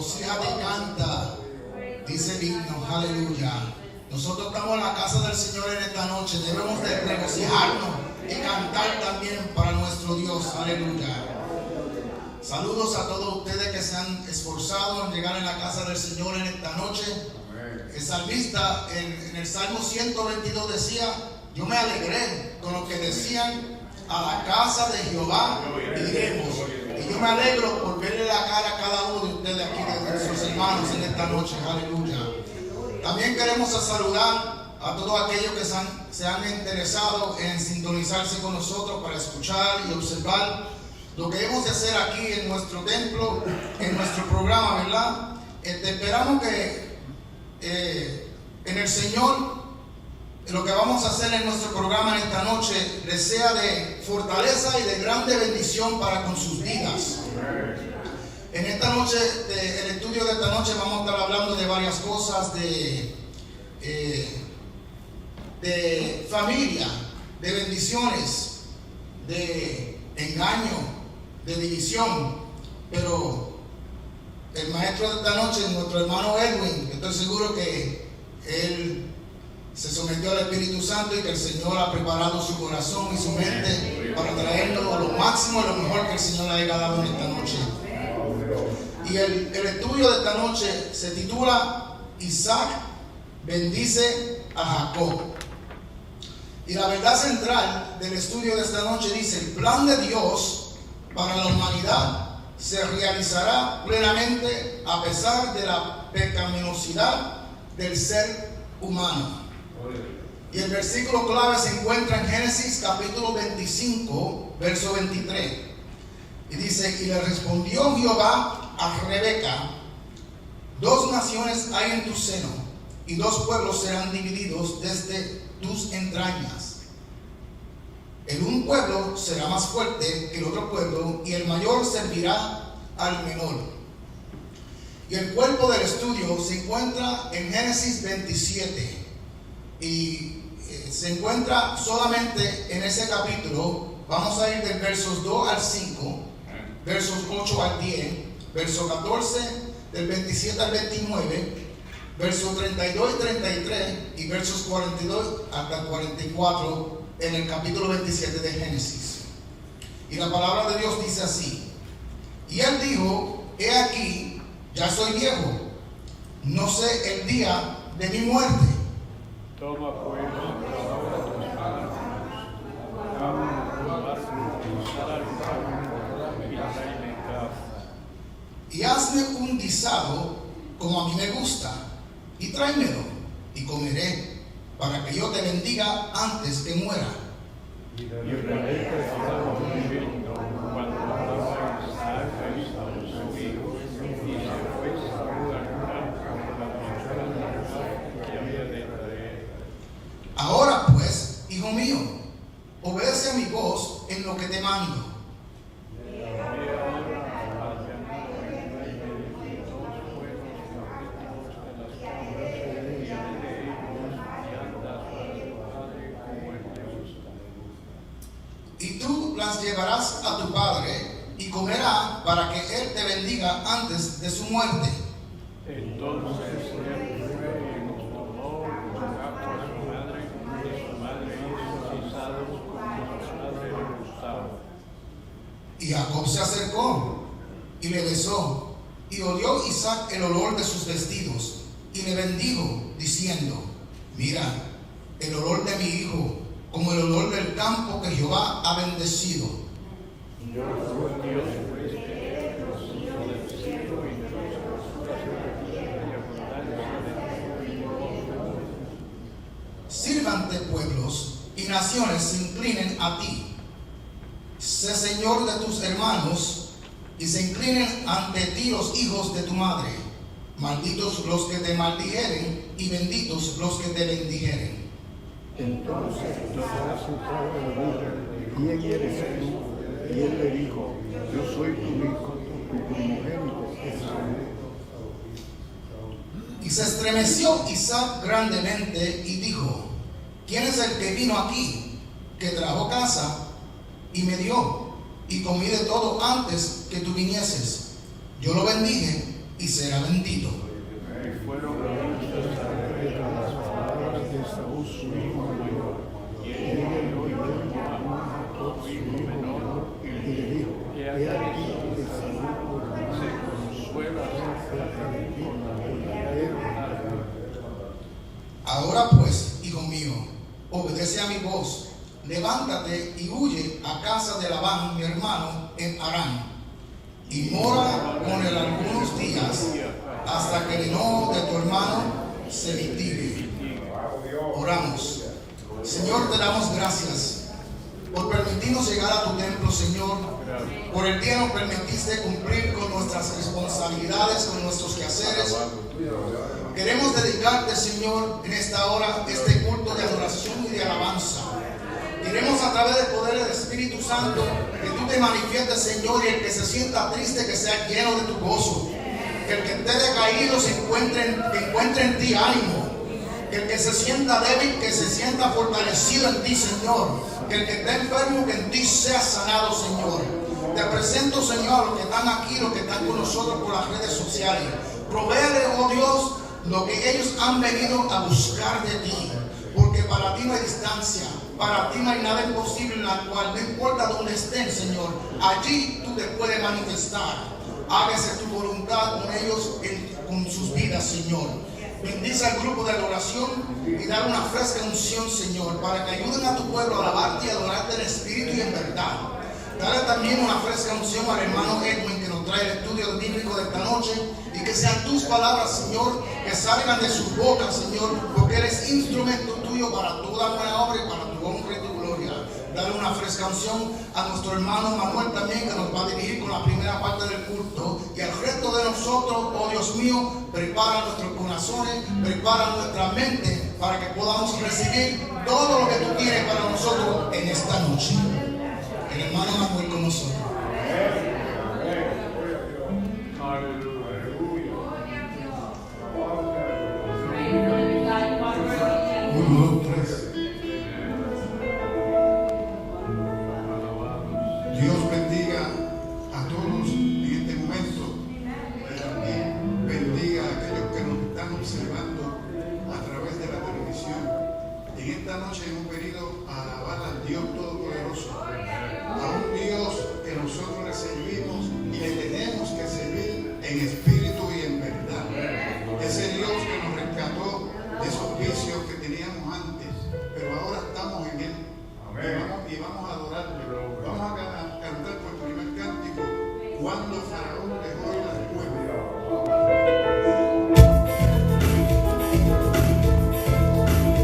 regocíjate y canta, dice el himno, aleluya. Nosotros estamos en la casa del Señor en esta noche, debemos de regocijarnos y cantar también para nuestro Dios, aleluya. Saludos a todos ustedes que se han esforzado en llegar en la casa del Señor en esta noche. El salmista en el Salmo 122 decía: yo me alegré con lo que decían, a la casa de Jehová iremos. Y yo me alegro por verle la cara a cada uno de ustedes aquí, de sus hermanos en esta noche, aleluya. También queremos saludar a todos aquellos que se han interesado en sintonizarse con nosotros para escuchar y observar lo que hemos de hacer aquí en nuestro templo, en nuestro programa, ¿verdad? Esperamos que en el Señor lo que vamos a hacer en nuestro programa en esta noche les sea de fortaleza y de grande bendición para con sus vidas. En esta noche, el estudio de esta noche, vamos a estar hablando de varias cosas, de familia, de bendiciones, de engaño, de división. Pero el maestro de esta noche, nuestro hermano Edwin, estoy seguro que él se sometió al Espíritu Santo y que el Señor ha preparado su corazón y su mente para traernos lo máximo y lo mejor que el Señor le haya dado en esta noche. Y el estudio de esta noche se titula Isaac bendice a Jacob. Y la verdad central del estudio de esta noche dice: el plan de Dios para la humanidad se realizará plenamente a pesar de la pecaminosidad del ser humano. Y el versículo clave se encuentra en Génesis capítulo 25, verso 23. Y dice: y le respondió Jehová a Rebeca: dos naciones hay en tu seno, y dos pueblos serán divididos desde tus entrañas. El un pueblo será más fuerte que el otro pueblo, y el mayor servirá al menor. Y el cuerpo del estudio se encuentra en Génesis 27. Y se encuentra solamente en ese capítulo. Vamos a ir del versos 2 al 5, versos 8 al 10, verso 14, del 27 al 29, versos 32 y 33 y versos 42 hasta 44 en el capítulo 27 de Génesis. Y la palabra de Dios dice así: y él dijo: he aquí, ya soy viejo, no sé el día de mi muerte. Toma pues y hazme un guisado como a mí me gusta, y tráemelo, y comeré, para que yo te bendiga antes que muera. Ahora pues, hijo mío, obedece a mi voz en lo que te mando. Y tú las llevarás a tu padre, y comerá, para que él te bendiga antes de su muerte. Entonces y Jacob se acercó y le besó, y olió Isaac el olor de sus vestidos, y le bendijo, diciendo: mira, el olor de mi hijo, como el olor del campo que Jehová ha bendecido. Yo soy Dios del cielo y de los Sírvante pueblos y naciones se inclinen a ti. Sé Señor de tus hermanos, y se inclinen ante ti los hijos de tu madre. Malditos los que te maldijeren, y benditos los que te bendijeren. Entonces Isaac entró en el: ¿quién eres tú? Y él le dijo: yo soy tu hijo, tu primogénito Esaú. Y se estremeció Isaac grandemente y dijo: ¿quién es el que vino aquí, que trajo casa y me dio, y comí de todo antes que tú vinieses? Yo lo bendije, y será bendito. Y fueron las palabras de Saúl, su hijo mayor, y ella lo oyó a su hijo menor, y le dijo: He aquí de Saúl por se consuela con la verdadera. Ahora pues, hijo mío, obedece a mi voz, levántate y huye a casa de Labán, mi hermano, en Harán, y mora con él algunos días, hasta que el enojo de tu hermano se mitigue. Oramos. Señor, te damos gracias por permitirnos llegar a tu templo, Señor. Por el día nos permitiste cumplir con nuestras responsabilidades, con nuestros quehaceres. Queremos dedicarte, Señor, en esta hora, este culto de adoración y de alabanza. Queremos, a través del poder del Espíritu Santo, que tú te manifiestes, Señor, y el que se sienta triste, que sea lleno de tu gozo. Que el que esté decaído que encuentre en ti ánimo. Que el que se sienta débil, que se sienta fortalecido en ti, Señor. Que el que esté enfermo, que en ti sea sanado, Señor. Te presento, Señor, a los que están aquí, los que están con nosotros por las redes sociales. Provéele, oh Dios, lo que ellos han venido a buscar de ti. Porque para ti no hay distancia. Para ti no hay nada imposible, en la cual no importa dónde estén, Señor, allí tú te puedes manifestar. Hágase tu voluntad con ellos, con sus vidas, Señor. Bendice al grupo de adoración y dale una fresca unción, Señor, para que ayuden a tu pueblo a alabarte y adorarte en espíritu y en verdad. Dale también una fresca unción al hermano Edwin, que nos trae el estudio bíblico de esta noche, y que sean tus palabras, Señor, que salgan de sus bocas, Señor, porque eres instrumento tuyo para toda buena obra y para tu honra y tu gloria. Dale una fresca unción a nuestro hermano Manuel también, que nos va a dirigir con la primera parte del culto, y al resto de nosotros, oh Dios mío, prepara nuestros corazones, prepara nuestra mente para que podamos recibir todo lo que tú tienes para nosotros en esta noche. El hermano Manuel con nosotros. Uno, dos, tres. Dios bendiga a todos en este momento. Y bendiga a aquellos que nos están observando a través de la televisión. En esta noche hemos venido a alabar al Dios Todopoderoso, a un Dios que nosotros le servimos y le tenemos que servir en espíritu y en verdad. Ese Dios que nos rescató de esos vicios que teníamos antes, pero ahora estamos en Él. Y vamos a adorarle. Vamos a cantar por primer cántico, Cuando Faraón dejó ir al pueblo.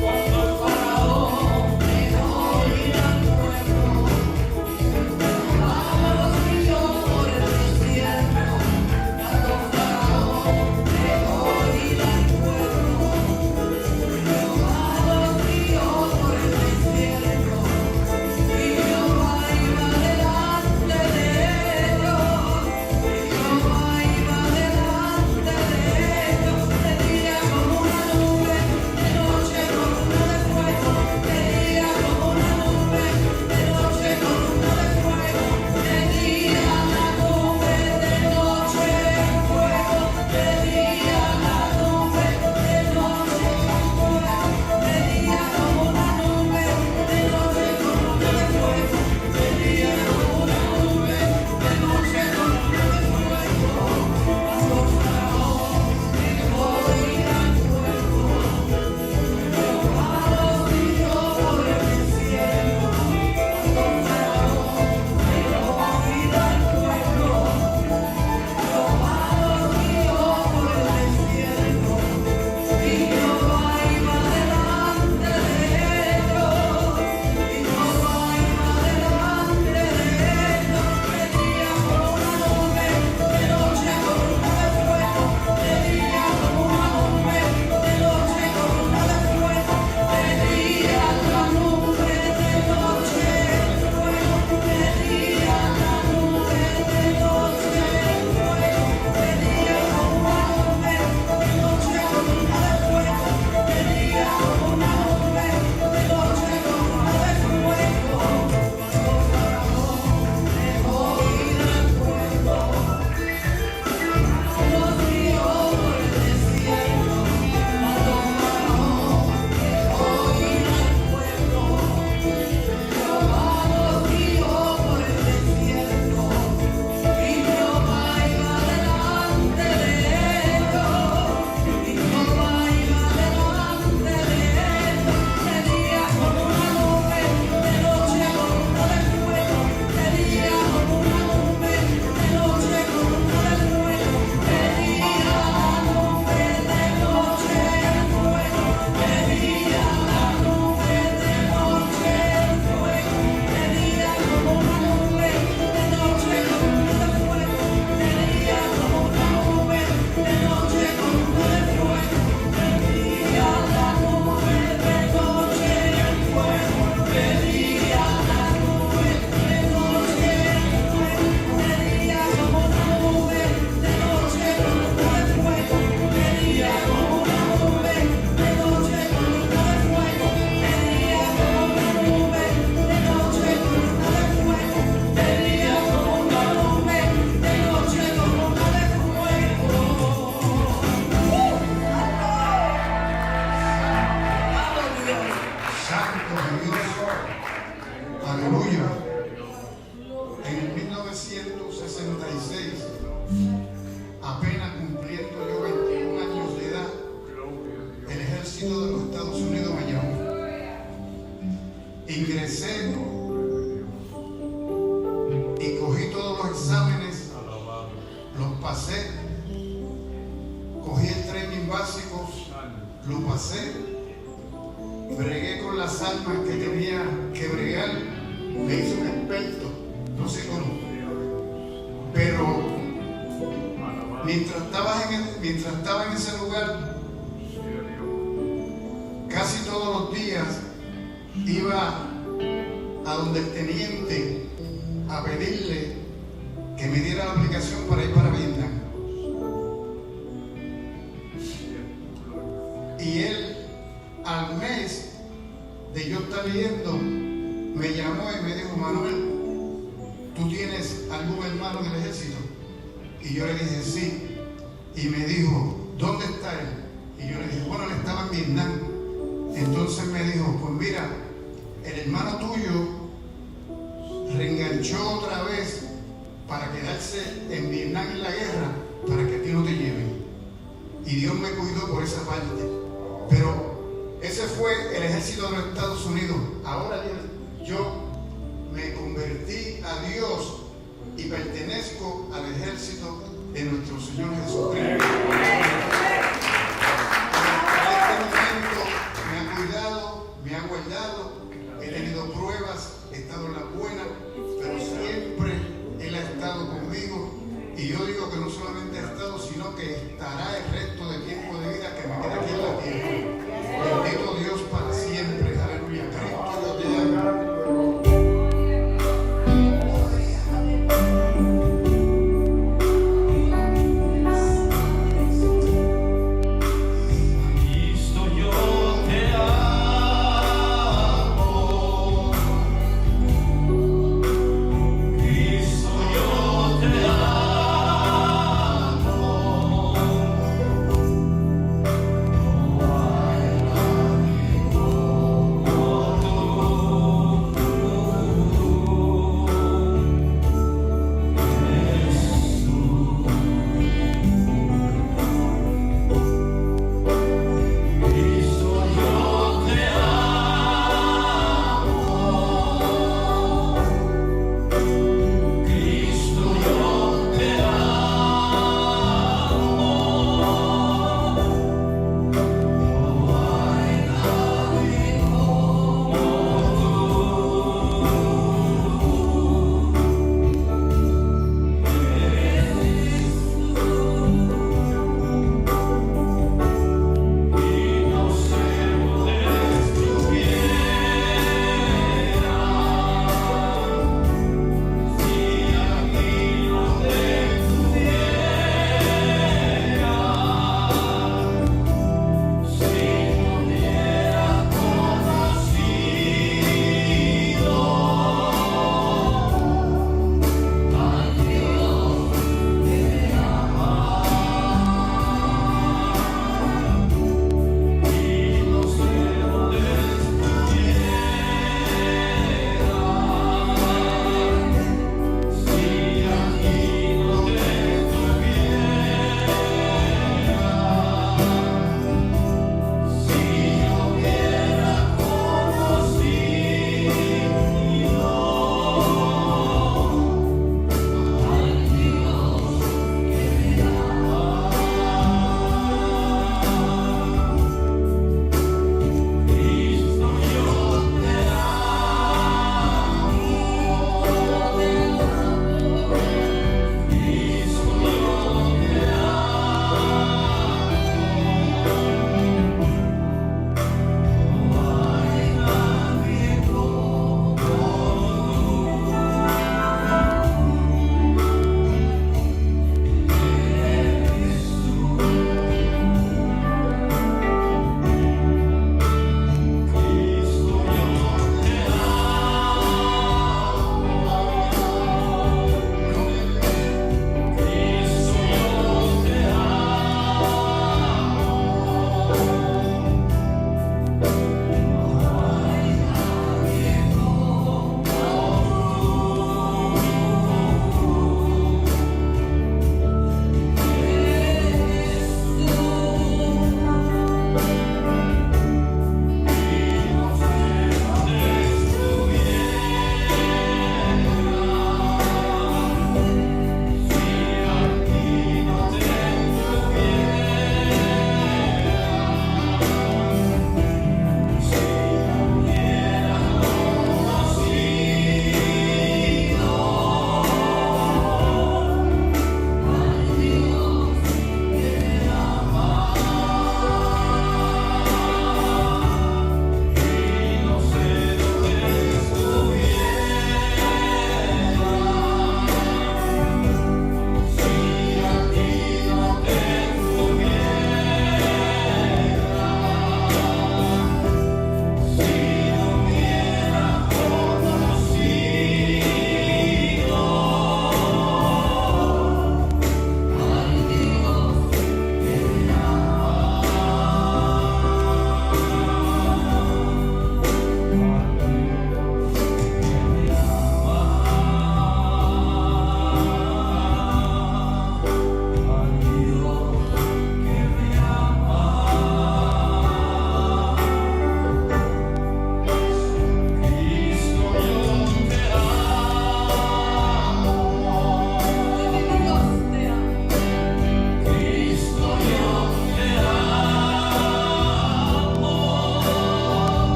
Cuando el faraón lo pasé, bregué con las almas que tenía que bregar, me hice un experto, no sé cómo, pero mientras estaba en ese lugar, casi todos los días iba a donde el teniente a pedirle que me diera la aplicación para ir para Vietnam. Y él, al mes de yo estar yendo, me llamó y me dijo: Manuel, ¿tú tienes algún hermano en el ejército? Y yo le dije: sí. Y me dijo: ¿dónde está él? Y yo le dije: bueno, él estaba en Vietnam. Entonces me dijo: pues mira, el hermano tuyo reenganchó otra vez para quedarse en Vietnam en la guerra, para que a ti no te lleven. Y Dios me cuidó por esa parte. Pero ese fue el ejército de los Estados Unidos. Ahora yo me convertí a Dios y pertenezco al ejército de nuestro Señor Jesucristo. En este momento me ha cuidado, me ha guardado, he tenido pruebas, he estado en las buenas, pero siempre Él ha estado conmigo. Y yo digo que no solamente ha estado, sino que estará el resto del tiempo de vida que me queda aquí en la tierra. Bendito Dios para siempre. Aleluya. Cristo te ama.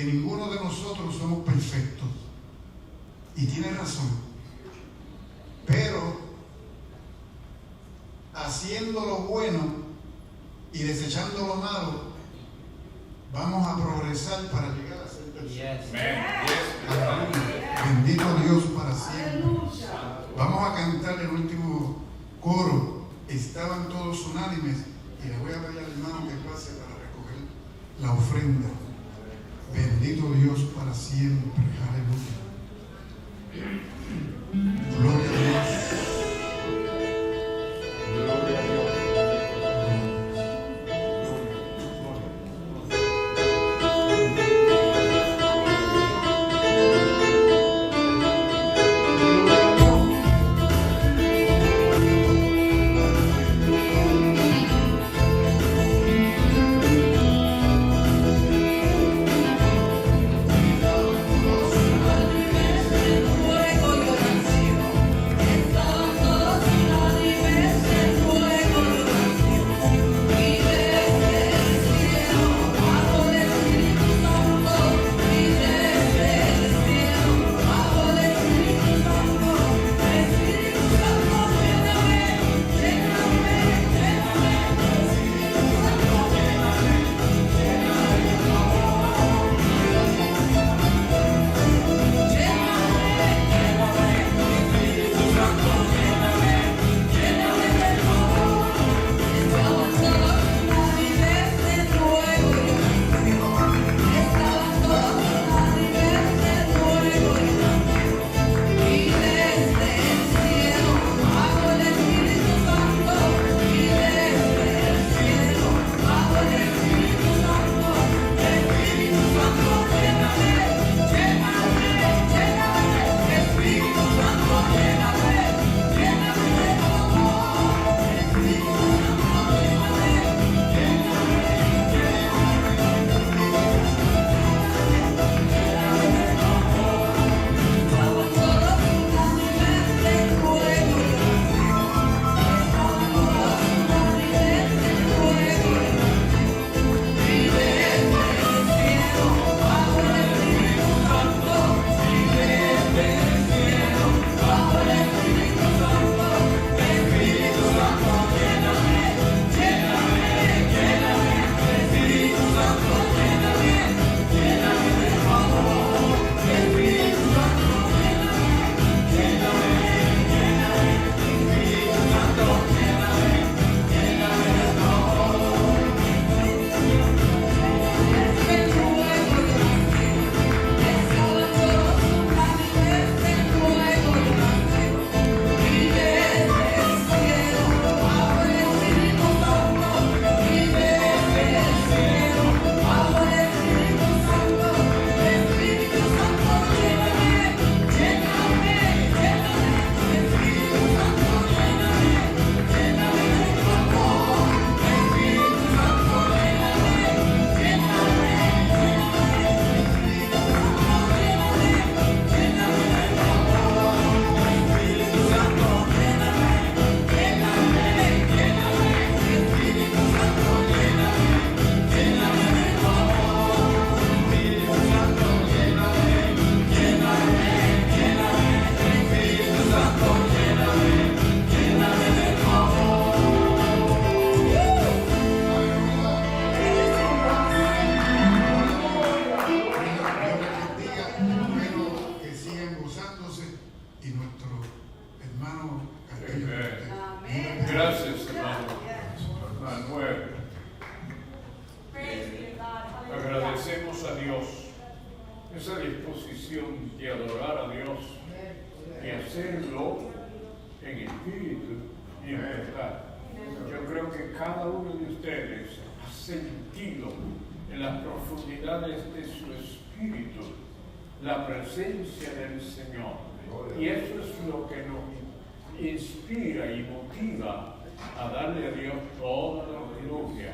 que ninguno de nosotros somos perfectos. Y tiene razón. Pero haciendo lo bueno y desechando lo malo, vamos a progresar para llegar a ser perfectos. Bendito Dios para siempre. Vamos a cantar el último coro. Estaban todos unánimes. Y le voy a pedir al hermano que pase para recoger la ofrenda. Bendito Dios para siempre. Aleluya. Gloria a Dios. Gloria a Dios. Gracias, hermano Manuel. Agradecemos a Dios esa disposición de adorar a Dios y hacerlo en espíritu y en verdad. Yo creo que cada uno de ustedes ha sentido en las profundidades de su espíritu la presencia del Señor. Y eso es lo que nos inspira y motiva a darle a Dios toda la gloria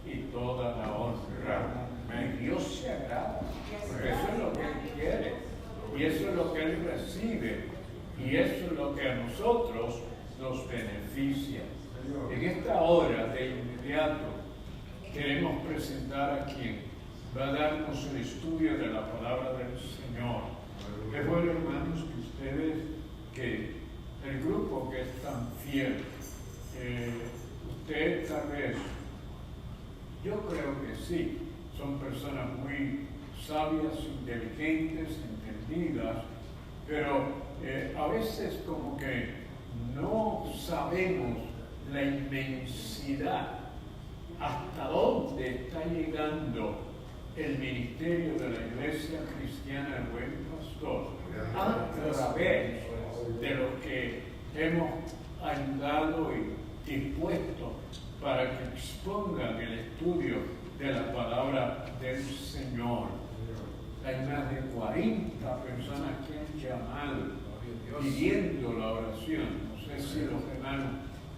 y toda la honra. Y Dios se agrada, porque eso es lo que Él quiere, y eso es lo que Él recibe, y eso es lo que a nosotros nos beneficia. En esta hora de inmediato queremos presentar a quien va a darnos el estudio de la palabra del Señor. Es bueno, hermanos, que ustedes, que el grupo que es tan fiel, usted tal vez, yo creo que sí, son personas muy sabias, inteligentes, entendidas, pero a veces como que no sabemos la inmensidad hasta dónde está llegando el ministerio de la Iglesia Cristiana del Buen Pastor a través de lo que hemos ayudado y dispuesto para que expongan el estudio de la palabra del Señor. Hay más de 40 personas que han llamado pidiendo la oración. No sé si los hermanos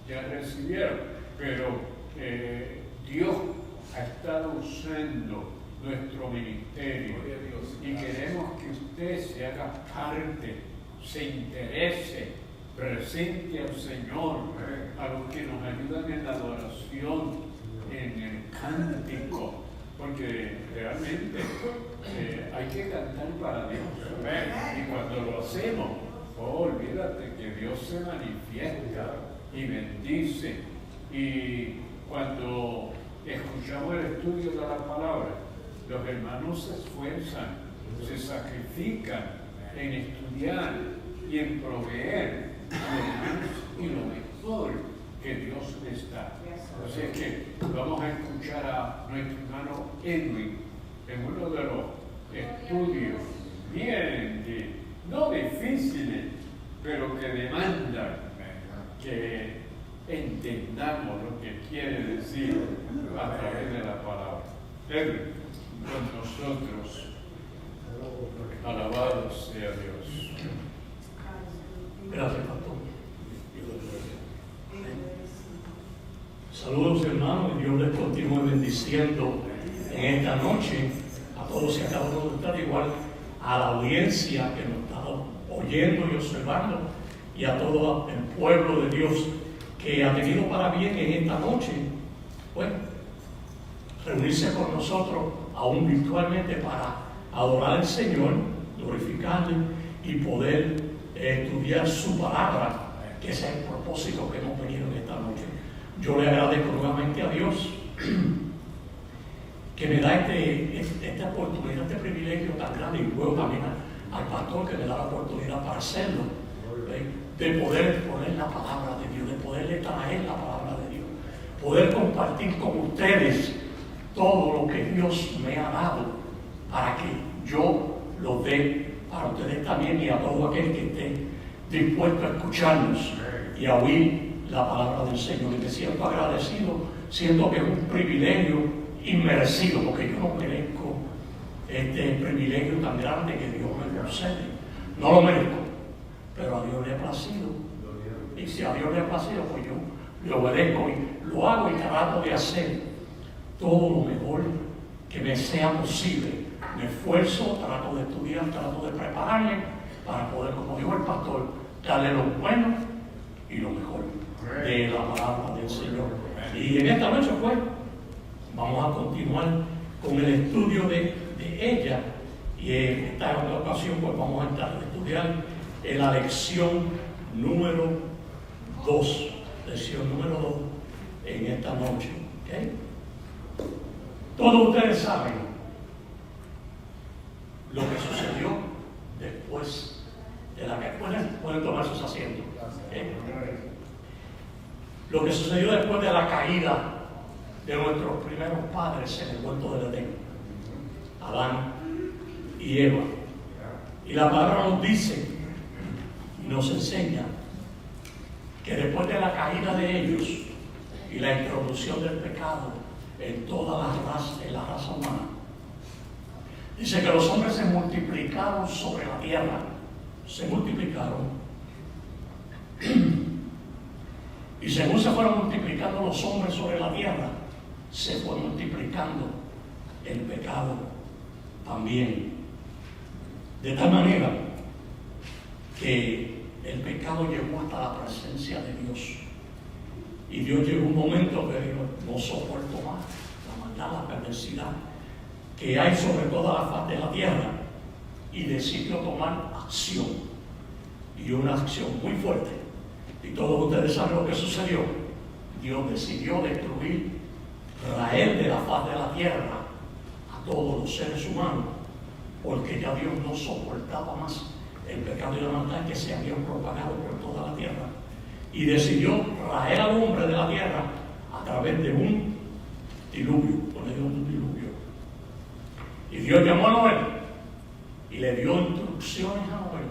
ya recibieron, pero Dios ha estado usando nuestro ministerio y queremos que usted se haga parte, se interese, presente al Señor, a los que nos ayudan en la adoración, en el cántico, porque realmente hay que cantar para Dios. Y cuando lo hacemos, olvídate que Dios se manifiesta y bendice. Y cuando escuchamos el estudio de la palabra, los hermanos se esfuerzan, se sacrifican en estudiar y en proveer lo más y lo mejor que Dios les da. Así es que vamos a escuchar a nuestro hermano Edwin en uno de los estudios bien, no difíciles, pero que demandan que entendamos lo que quiere decir a través de la palabra. Edwin, con nosotros, alabado sea Dios. Gracias, pastor. Saludos, hermanos, y Dios les continúe bendiciendo en esta noche a todos y a cada uno de ustedes, igual a la audiencia que nos está oyendo y observando, y a todo el pueblo de Dios que ha tenido para bien en esta noche, bueno, reunirse con nosotros, aún virtualmente, para adorar al Señor, glorificarle y poder estudiar su palabra, que ese es el propósito que hemos venido en esta noche. Yo le agradezco nuevamente a Dios que me da esta oportunidad, este privilegio tan grande, y luego también al pastor que me da la oportunidad para hacerlo, de poder exponer la palabra de Dios, de poderle traer la palabra de Dios, poder compartir con ustedes todo lo que Dios me ha dado para que yo lo dé para ustedes también, y a todo aquel que esté dispuesto a escucharnos y a oír la palabra del Señor. Y me siento agradecido, siento que es un privilegio inmerecido, porque yo no merezco este privilegio tan grande que Dios me concede. No lo merezco, pero a Dios le ha placido. Y si a Dios le ha placido, pues yo le obedezco y lo hago, y trato de hacer todo lo mejor que me sea posible. Me esfuerzo, trato de estudiar, trato de prepararme para poder, como dijo el pastor, darle lo bueno y lo mejor de la palabra del Señor. Y en esta noche, pues, vamos a continuar con el estudio de ella. Y en esta ocasión, pues, vamos a estudiar en la lección número 2. Lección número 2 en esta noche. ¿Okay? Todos ustedes saben lo que sucedió después de la caída. Pueden tomar sus asientos. ¿Okay? Lo que sucedió después de la caída de nuestros primeros padres en el huerto del Edén, Adán y Eva. Y la palabra nos dice y nos enseña que después de la caída de ellos y la introducción del pecado en toda la raza humana, dice que los hombres se multiplicaron sobre la tierra, se multiplicaron. Y según se fueron multiplicando los hombres sobre la tierra, se fue multiplicando el pecado también. De tal manera que el pecado llegó hasta la presencia de Dios. Y Dios llegó un momento que dijo: no soporto más la maldad, la perversidad que hay sobre toda la faz de la tierra y decidió tomar acción, y una acción muy fuerte. Y todos ustedes saben lo que sucedió. Dios decidió destruir, raer de la faz de la tierra a todos los seres humanos, porque ya Dios no soportaba más el pecado y la maldad que se habían propagado por toda la tierra, y decidió raer al hombre de la tierra a través de un diluvio, por medio de un diluvio. Y Dios llamó a Noé y le dio instrucciones a Noé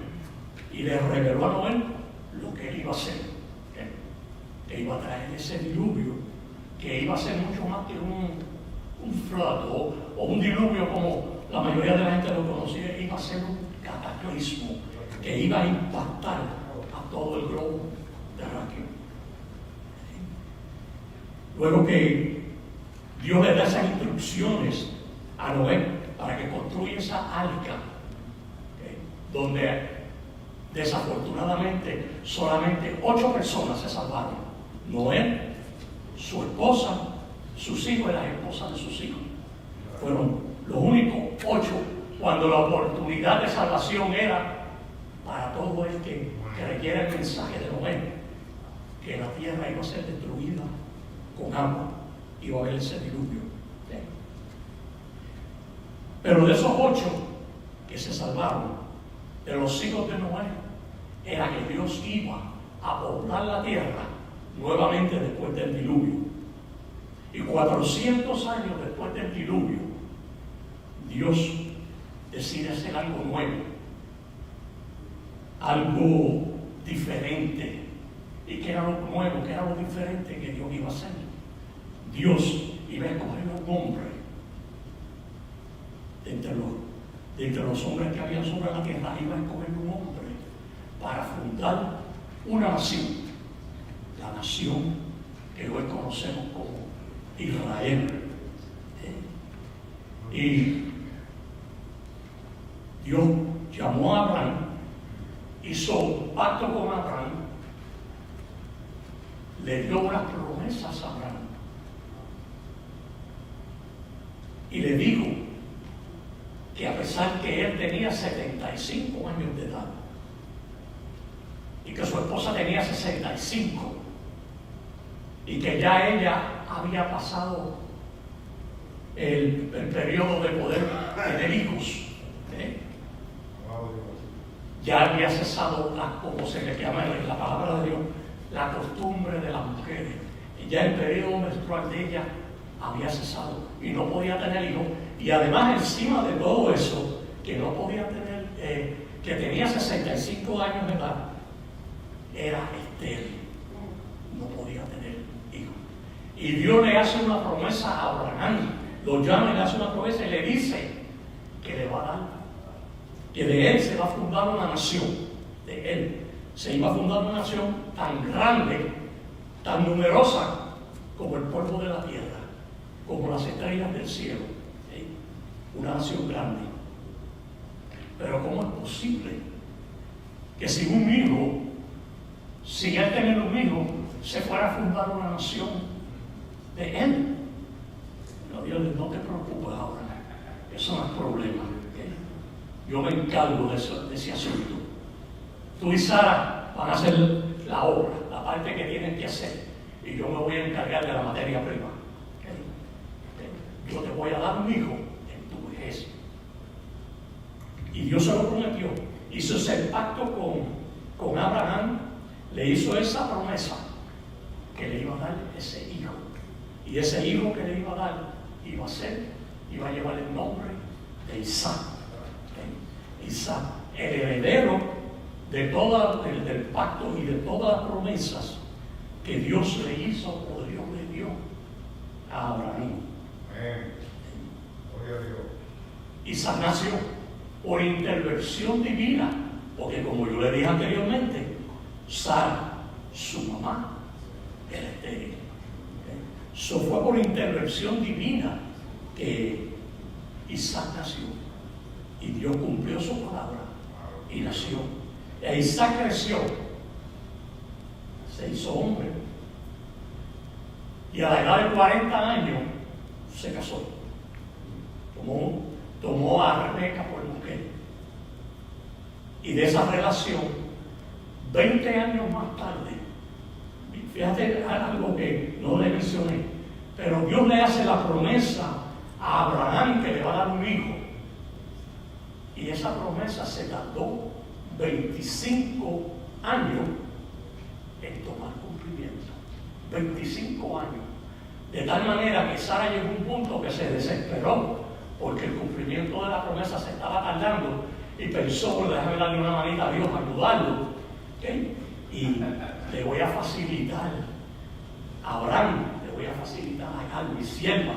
y le reveló a Noé lo que él iba a hacer, que iba a traer ese diluvio, que iba a ser mucho más que un flood o un diluvio como la mayoría de la gente lo conocía. Iba a ser un cataclismo que iba a impactar a todo el globo terráqueo. Luego que Dios le da esas instrucciones a Noé para que construya esa arca, donde desafortunadamente solamente 8 personas se salvaron: Noé, su esposa, sus hijos y las esposas de sus hijos. Fueron los únicos 8, cuando la oportunidad de salvación era para todo el que creyera el mensaje de Noé, que la tierra iba a ser destruida con agua, iba a haber ese diluvio. Pero de esos 8 que se salvaron, de los hijos de Noé, era que Dios iba a poblar la tierra nuevamente después del diluvio. Y 400 años después del diluvio, Dios decide hacer algo nuevo, algo diferente. ¿Y qué era lo nuevo? ¿Qué era lo diferente que Dios iba a hacer? Dios iba a escoger un hombre de entre los hombres que habían sobre la tierra. Iba a escoger un hombre para fundar una nación, la nación que hoy conocemos como Israel. Y Dios llamó a Abraham, hizo un pacto con Abraham, le dio unas promesas a Abraham y le dijo que a pesar que él tenía 75 años de edad y que su esposa tenía 65 y que ya ella había pasado el periodo de poder tener hijos, ya había cesado como se le llama en la palabra de Dios, la costumbre de las mujeres, y ya el periodo menstrual de ella había cesado y no podía tener hijos. Y además, encima de todo eso, que no podía tener, que tenía 65 años de edad, era estéril, no podía tener hijos. Y Dios le hace una promesa a Abraham, lo llama y le hace una promesa y le dice que le va a dar, que de él se va a fundar una nación, de él se iba a fundar una nación tan grande, tan numerosa como el polvo de la tierra, como las estrellas del cielo. Una nación grande. Pero ¿cómo es posible que sin un hijo, sin él tener un hijo, se fuera a fundar una nación de él? No, Dios, no te preocupes ahora, eso no es problema. Yo me encargo de ese asunto. Tú y Sara van a hacer la obra, la parte que tienen que hacer, y yo me voy a encargar de la materia prima. Yo te voy a dar un hijo en tu vejez. Y Dios se lo prometió. Hizo ese pacto con Abraham, le hizo esa promesa que le iba a dar ese hijo. Y ese hijo que le iba a dar iba a llevar el nombre de Isaac. Isaac, el heredero de del pacto y de todas las promesas que Dios le hizo o Dios le dio a Abraham. Isaac nació por intervención divina, porque como yo le dije anteriormente, Sara, su mamá, era estéril. Eso fue por intervención divina que Isaac nació. Y Dios cumplió su palabra y nació. E Isaac creció, se hizo hombre, y a la edad de 40 años se casó. tomó a Rebeca por mujer. Y de esa relación, 20 años más tarde, fíjate algo que no le mencioné, pero Dios le hace la promesa a Abraham que le va a dar un hijo. Y esa promesa se tardó 25 años en tomar cumplimiento. 25 años. De tal manera que Sara llegó a un punto que se desesperó porque el cumplimiento de la promesa se estaba tardando y pensó, por déjame darle una manita a Dios, ayudarlo. ¿Okay? Y le voy a facilitar a Abraham, le voy a facilitar a Agar, mi sierva,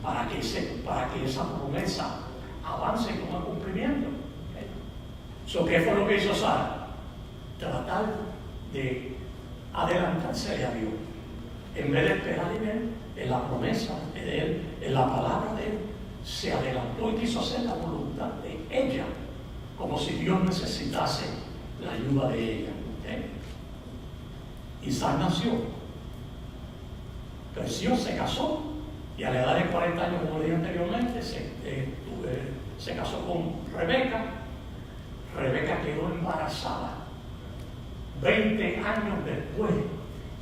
para que esa promesa avance y tome cumplimiento. ¿Okay? ¿Qué fue lo que hizo Sara? Tratar de adelantarse a Dios. En vez de esperar en Él, en la promesa de Él, en la palabra de Él, se adelantó y quiso hacer la voluntad de ella, como si Dios necesitase la ayuda de ella. ¿Okay? Isaac nació, creció, se casó, y a la edad de 40 años, como dije anteriormente, se casó con Rebeca. Rebeca quedó embarazada 20 años después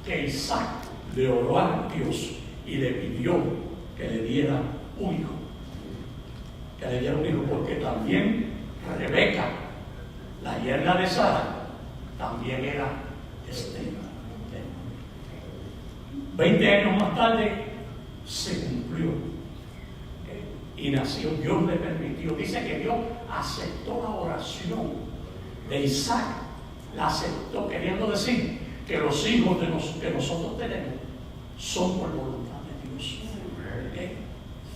que Isaac le oró a Dios y le pidió que le diera un hijo. Que le diera un hijo, porque también Rebeca, la yerna de Sara, también era estéril. 20 años más tarde se cumplió y nació. Dios le permitió. Dice que Dios aceptó la oración de Isaac, la aceptó, queriendo decir que los hijos que nosotros tenemos son por voluntad de Dios.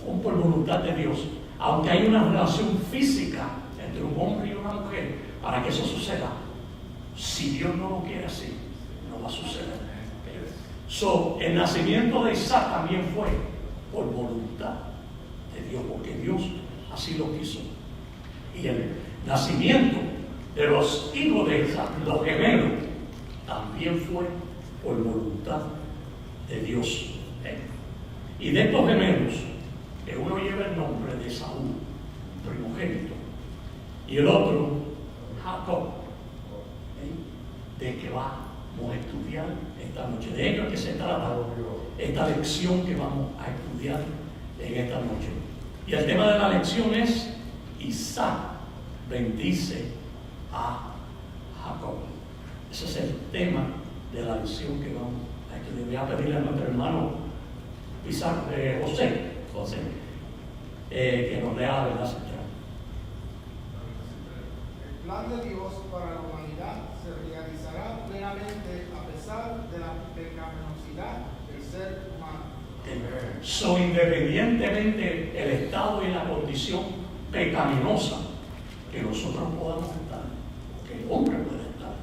Son por voluntad de Dios. Aunque hay una relación física entre un hombre y una mujer, para que eso suceda, si Dios no lo quiere así, no va a suceder. El nacimiento de Isaac también fue por voluntad de Dios, porque Dios así lo quiso. Y el nacimiento de los hijos de Isaac, los gemelos, también fue por voluntad de Dios. Y de estos gemelos, que uno lleva el nombre de Saúl, primogénito, y el otro, Jacob, de que vamos a estudiar esta noche. De ello es que se trata esta lección que vamos a estudiar en esta noche. Y el tema de la lección es: Isaac bendice a Jacob. Ese es el tema de la lección que vamos a estudiar. Voy a pedirle a nuestro hermano José, que nos lea la verdad central. El plan de Dios para la humanidad se realizará plenamente a pesar de la pecaminosidad del ser humano. Independientemente del estado y la condición pecaminosa que nosotros podamos estar, que el hombre puede estar,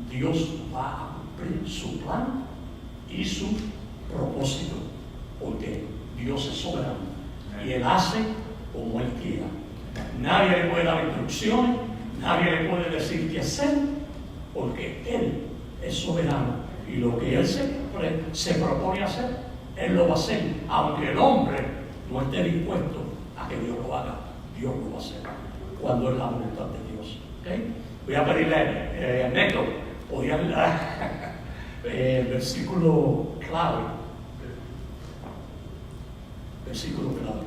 Dios va a cumplir su plan y su propósito, porque Dios es soberano y Él hace como Él quiera. Nadie le puede dar instrucciones, nadie le puede decir qué hacer, porque Él es soberano y lo que Él se propone hacer, Él lo va a hacer, aunque el hombre no esté dispuesto a que Dios lo haga. Dios lo va a hacer cuando es la voluntad de Dios. ¿Okay? Voy a pedirle a Neto, podía dar el versículo clave. Versículo clave.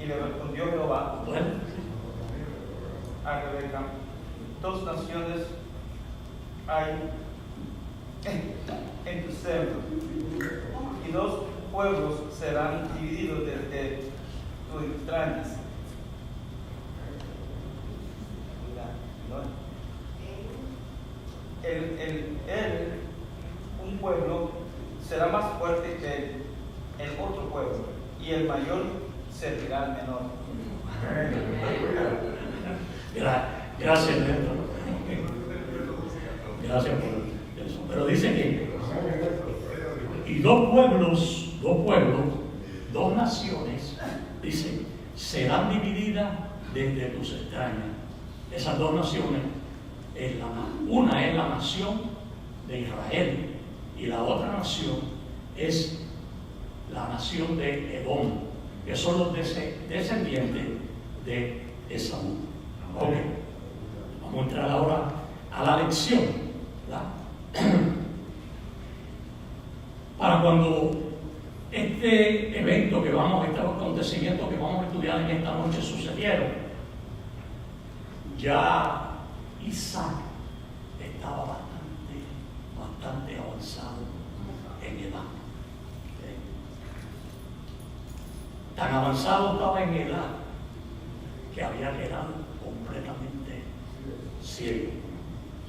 Y le respondió Jehová a Rebeca: dos naciones hay en tu seno, y dos pueblos serán divididos desde tus entrañas. Un pueblo será más fuerte que el otro pueblo, y el mayor servirá al menor. Gracias, Neto. Gracias por eso. Pero dice que y dos pueblos, dos naciones, dice, serán divididas desde tus extrañas. Esas dos naciones Una es la nación de Israel y la otra nación es la nación de Edom, que son los descendientes de Esaú. Ok, vamos a entrar ahora a la lección, ¿verdad? Para cuando este evento que este acontecimiento que vamos a estudiar en esta noche sucedieron, ya Isaac estaba bastante avanzado en edad. Tan avanzado estaba en edad que había quedado completamente ciego.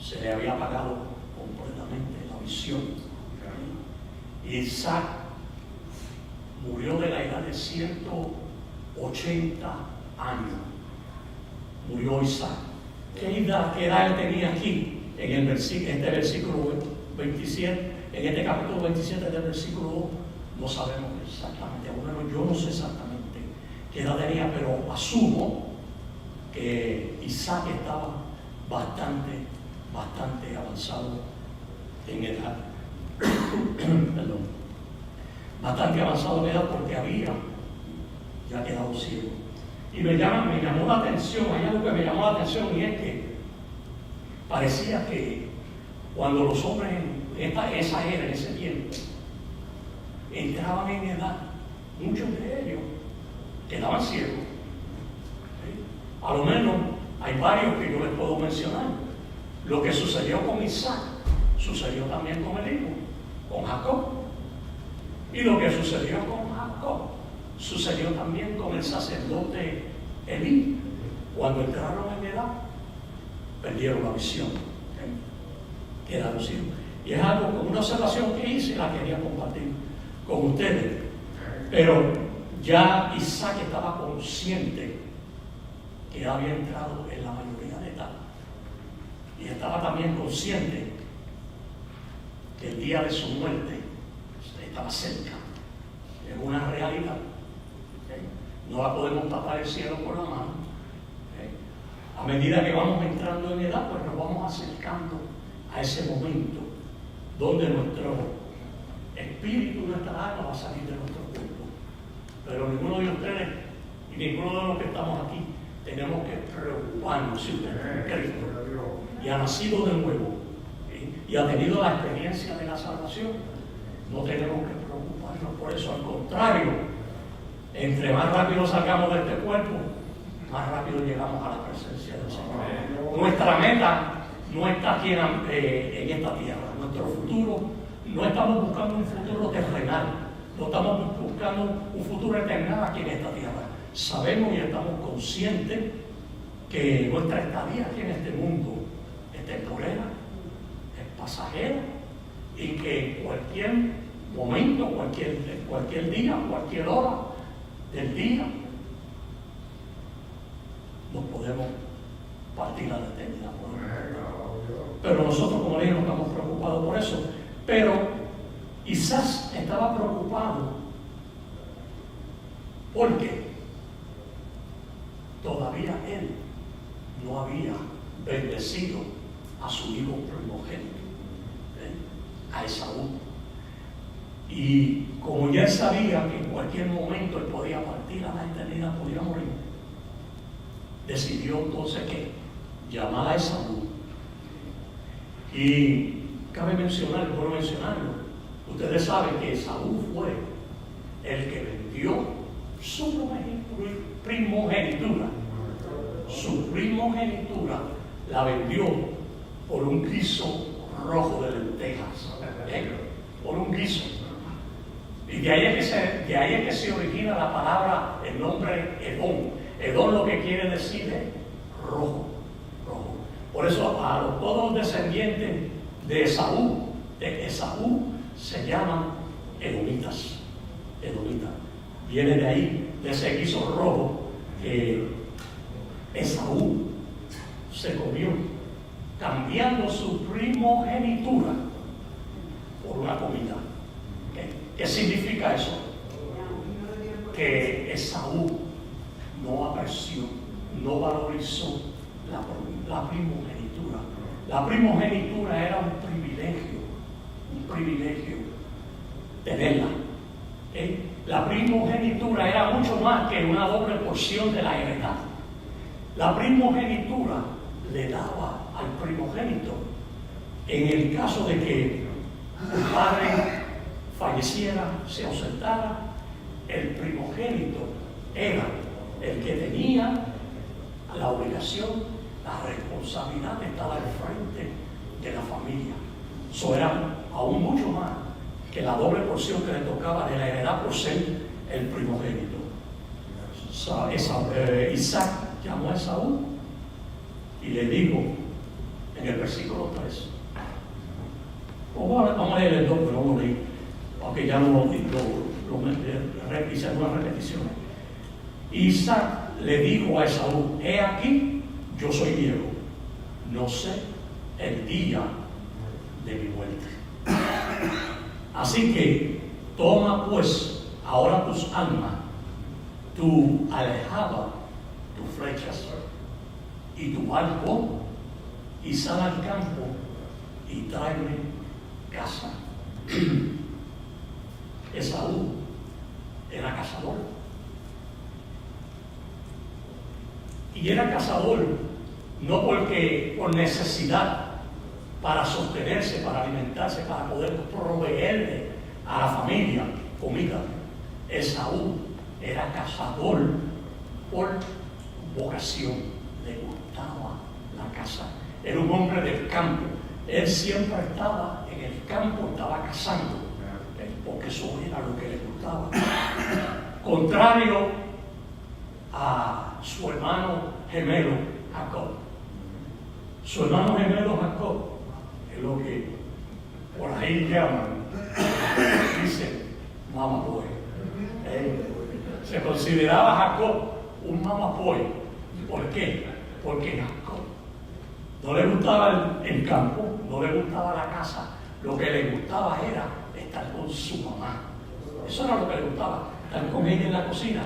Se le había apagado completamente la visión. Isaac murió de la edad de 180 años. Murió Isaac. ¿Qué edad él tenía aquí? En este versículo 27, en este capítulo 27 del versículo 2, no sabemos exactamente. Bueno, yo no sé exactamente qué edad tenía, pero asumo que Isaac estaba bastante avanzado en edad. Perdón. Bastante avanzado en edad porque había ya quedado ciego. Y me llamó la atención, hay algo que me llamó la atención, y es que parecía que cuando los hombres en esa era, en ese tiempo, entraban en edad, muchos de ellos quedaban ciegos. ¿Sí? A lo menos hay varios que yo les puedo mencionar. Lo que sucedió con Isaac, sucedió también con el hijo, con Jacob. Y lo que sucedió con Jacob, sucedió también con el sacerdote Elí. Cuando entraron en edad, perdieron la visión. Quedaron ciegos. Y es algo, como una observación que hice y la quería compartir con ustedes. Pero ya Isaac estaba consciente que había entrado en la mayoría de edad. Y estaba también consciente que el día de su muerte estaba cerca. Es una realidad. No la podemos tapar el cielo con la mano. A medida que vamos entrando en edad, pues nos vamos acercando a ese momento donde nuestro espíritu, nuestra alma va a salir de nuestro cuerpo. Pero ninguno de ustedes y ninguno de los que estamos aquí tenemos que preocuparnos si usted es Cristo y ha nacido de nuevo y ha tenido la experiencia de la salvación. No tenemos que preocuparnos por eso, al contrario, entre más rápido salgamos de este cuerpo, más rápido llegamos a la presencia del Señor. Nuestra meta no está aquí en esta tierra. Nuestro futuro, no estamos buscando un futuro terrenal, no estamos buscando un futuro eterno aquí en esta tierra. Sabemos y estamos conscientes que nuestra estadía aquí en este mundo es temporera, es pasajera, y que en cualquier momento, cualquier día, cualquier hora del día, nos podemos partir a la eternidad. Pero nosotros, como le digo, no estamos preocupados por eso. Pero Isaac estaba preocupado porque todavía él no había bendecido a su hijo primogénito, a Esaú. Y como ya él sabía que en cualquier momento él podía partir a la eternidad, podía morir, decidió entonces que llamar a Esaú. Y cabe mencionar, puedo mencionarlo, ustedes saben que Esaú fue el que vendió su primogenitura. Su primogenitura la vendió por un guiso rojo de lentejas, por un guiso. Y de ahí es que se origina la palabra, el nombre Edom. Edom lo que quiere decir es rojo. Por eso todos los descendientes de Esaú se llaman edomitas. Viene de ahí, de ese guiso rojo que Esaú se comió, cambiando su primogenitura por una comida. ¿Qué significa eso? Que Esaú no apreció, no valorizó la primogenitura La primogenitura era un privilegio tenerla. La primogenitura era mucho más que una doble porción de la heredad. La primogenitura le daba al primogénito, en el caso de que el padre falleciera, se ausentara, el primogénito era el que tenía la obligación, la responsabilidad de estar al frente de la familia. Eso era aún mucho más que la doble porción que le tocaba de la heredad por ser el primogénito. Isaac llamó a Esaú y le dijo en el versículo 3. Vamos a leer el 2, pero no lo leí, aunque ya lo hice algunas repeticiones. Isaac le dijo a Esaú: he aquí, yo soy viejo, no sé el día de mi muerte. Así que toma pues ahora tus armas, tu aljaba, tus flechas y tu arco, y sal al campo y tráeme caza. Esaú era cazador. Y era cazador no por necesidad, para sostenerse, para alimentarse, para poder proveerle a la familia comida. Esaú era cazador por vocación, le gustaba la caza. Era un hombre del campo. Él siempre estaba en el campo, estaba cazando, porque eso era lo que le gustaba. Contrario a su hermano gemelo Jacob. Su hermano gemelo Jacob es lo que por ahí llaman, dice, mamaboy. Se consideraba Jacob un mamaboy. ¿Por qué? Porque Jacob no le gustaba el campo, no le gustaba la casa, lo que le gustaba era estar con su mamá. Eso era lo que le gustaba, estar con ella en la cocina.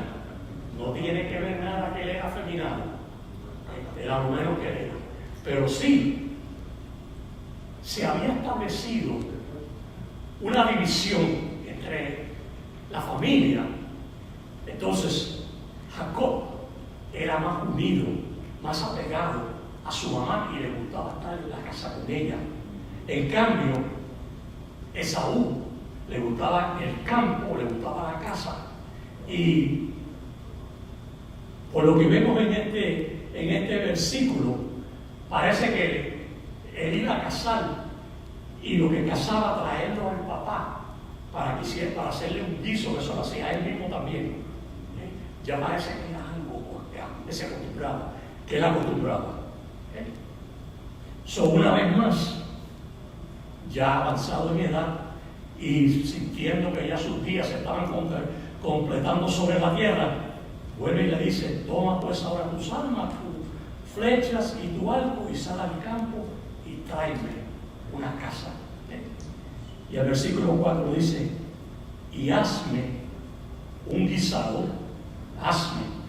No tiene que ver nada que él era afeminado, era lo menos que era. Pero sí, se había establecido una división entre la familia. Entonces, Jacob era más unido, más apegado a su mamá y le gustaba estar en la casa con ella. En cambio, Esaú le gustaba el campo, le gustaba la casa. Y por lo que vemos en este versículo, parece que él iba a cazar y lo que cazaba traerlo al papá para para hacerle un guiso, que eso lo hacía él mismo también. Ya parece que era algo que se acostumbraba, que él acostumbraba. Una vez más, ya avanzado en edad y sintiendo que ya sus días se estaban completando sobre la tierra, vuelve y le dice: toma pues ahora tus armas, tus flechas y tu arco, y sal al campo y tráeme una caza. Y el versículo 4 dice: y hazme un guisado, hazme.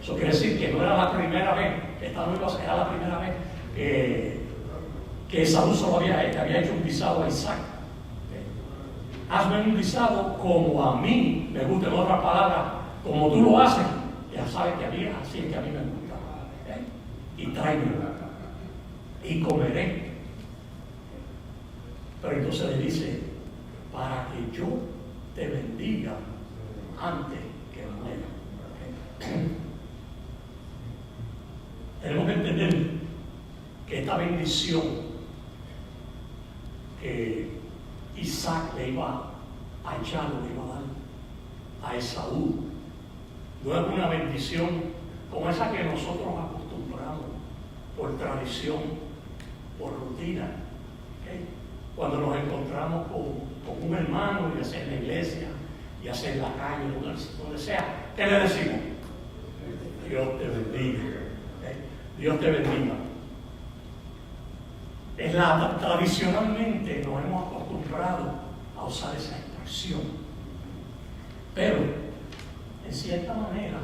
Eso quiere decir que no era la primera vez, esta no iba a ser la primera vez que Esaú solo había hecho un guisado a Isaac. Hazme un guisado como a mí me gusta, en otras palabras, como tú lo haces. Ya sabes que a mí así es que a mí me gusta. Y tráemelo y comeré. Pero entonces le dice: para que yo te bendiga antes que muera. Tenemos que entender que esta bendición que Isaac le iba a echar, le iba a dar a Esaú, no es una bendición como esa que nosotros acostumbramos por tradición, por rutina. Cuando nos encontramos con un hermano, ya sea en la iglesia, ya sea en la calle, donde sea, ¿qué le decimos? Dios te bendiga. Dios te bendiga. Tradicionalmente nos hemos acostumbrado a usar esa expresión. Pero, en cierta manera,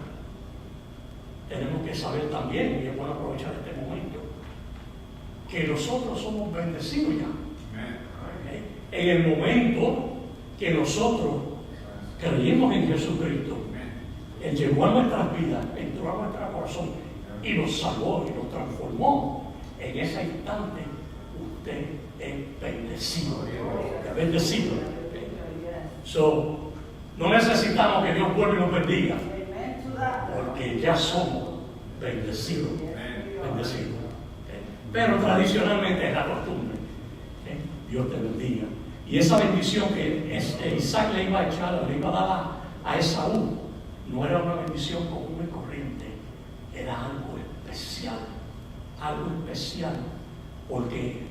tenemos que saber también, y es bueno aprovechar este momento, que nosotros somos bendecidos ya. En el momento que nosotros creímos en Jesucristo, Él llegó a nuestras vidas, entró a nuestro corazón y nos salvó y nos transformó. En ese instante usted es bendecido. Es bendecido. So, no necesitamos que Dios vuelva y nos bendiga, porque ya somos bendecidos. Bendecidos. Pero tradicionalmente es la costumbre. Dios te bendiga. Y esa bendición que Isaac le iba a echar, le iba a dar a Esaú, no era una bendición común y corriente, era algo especial. Algo especial, porque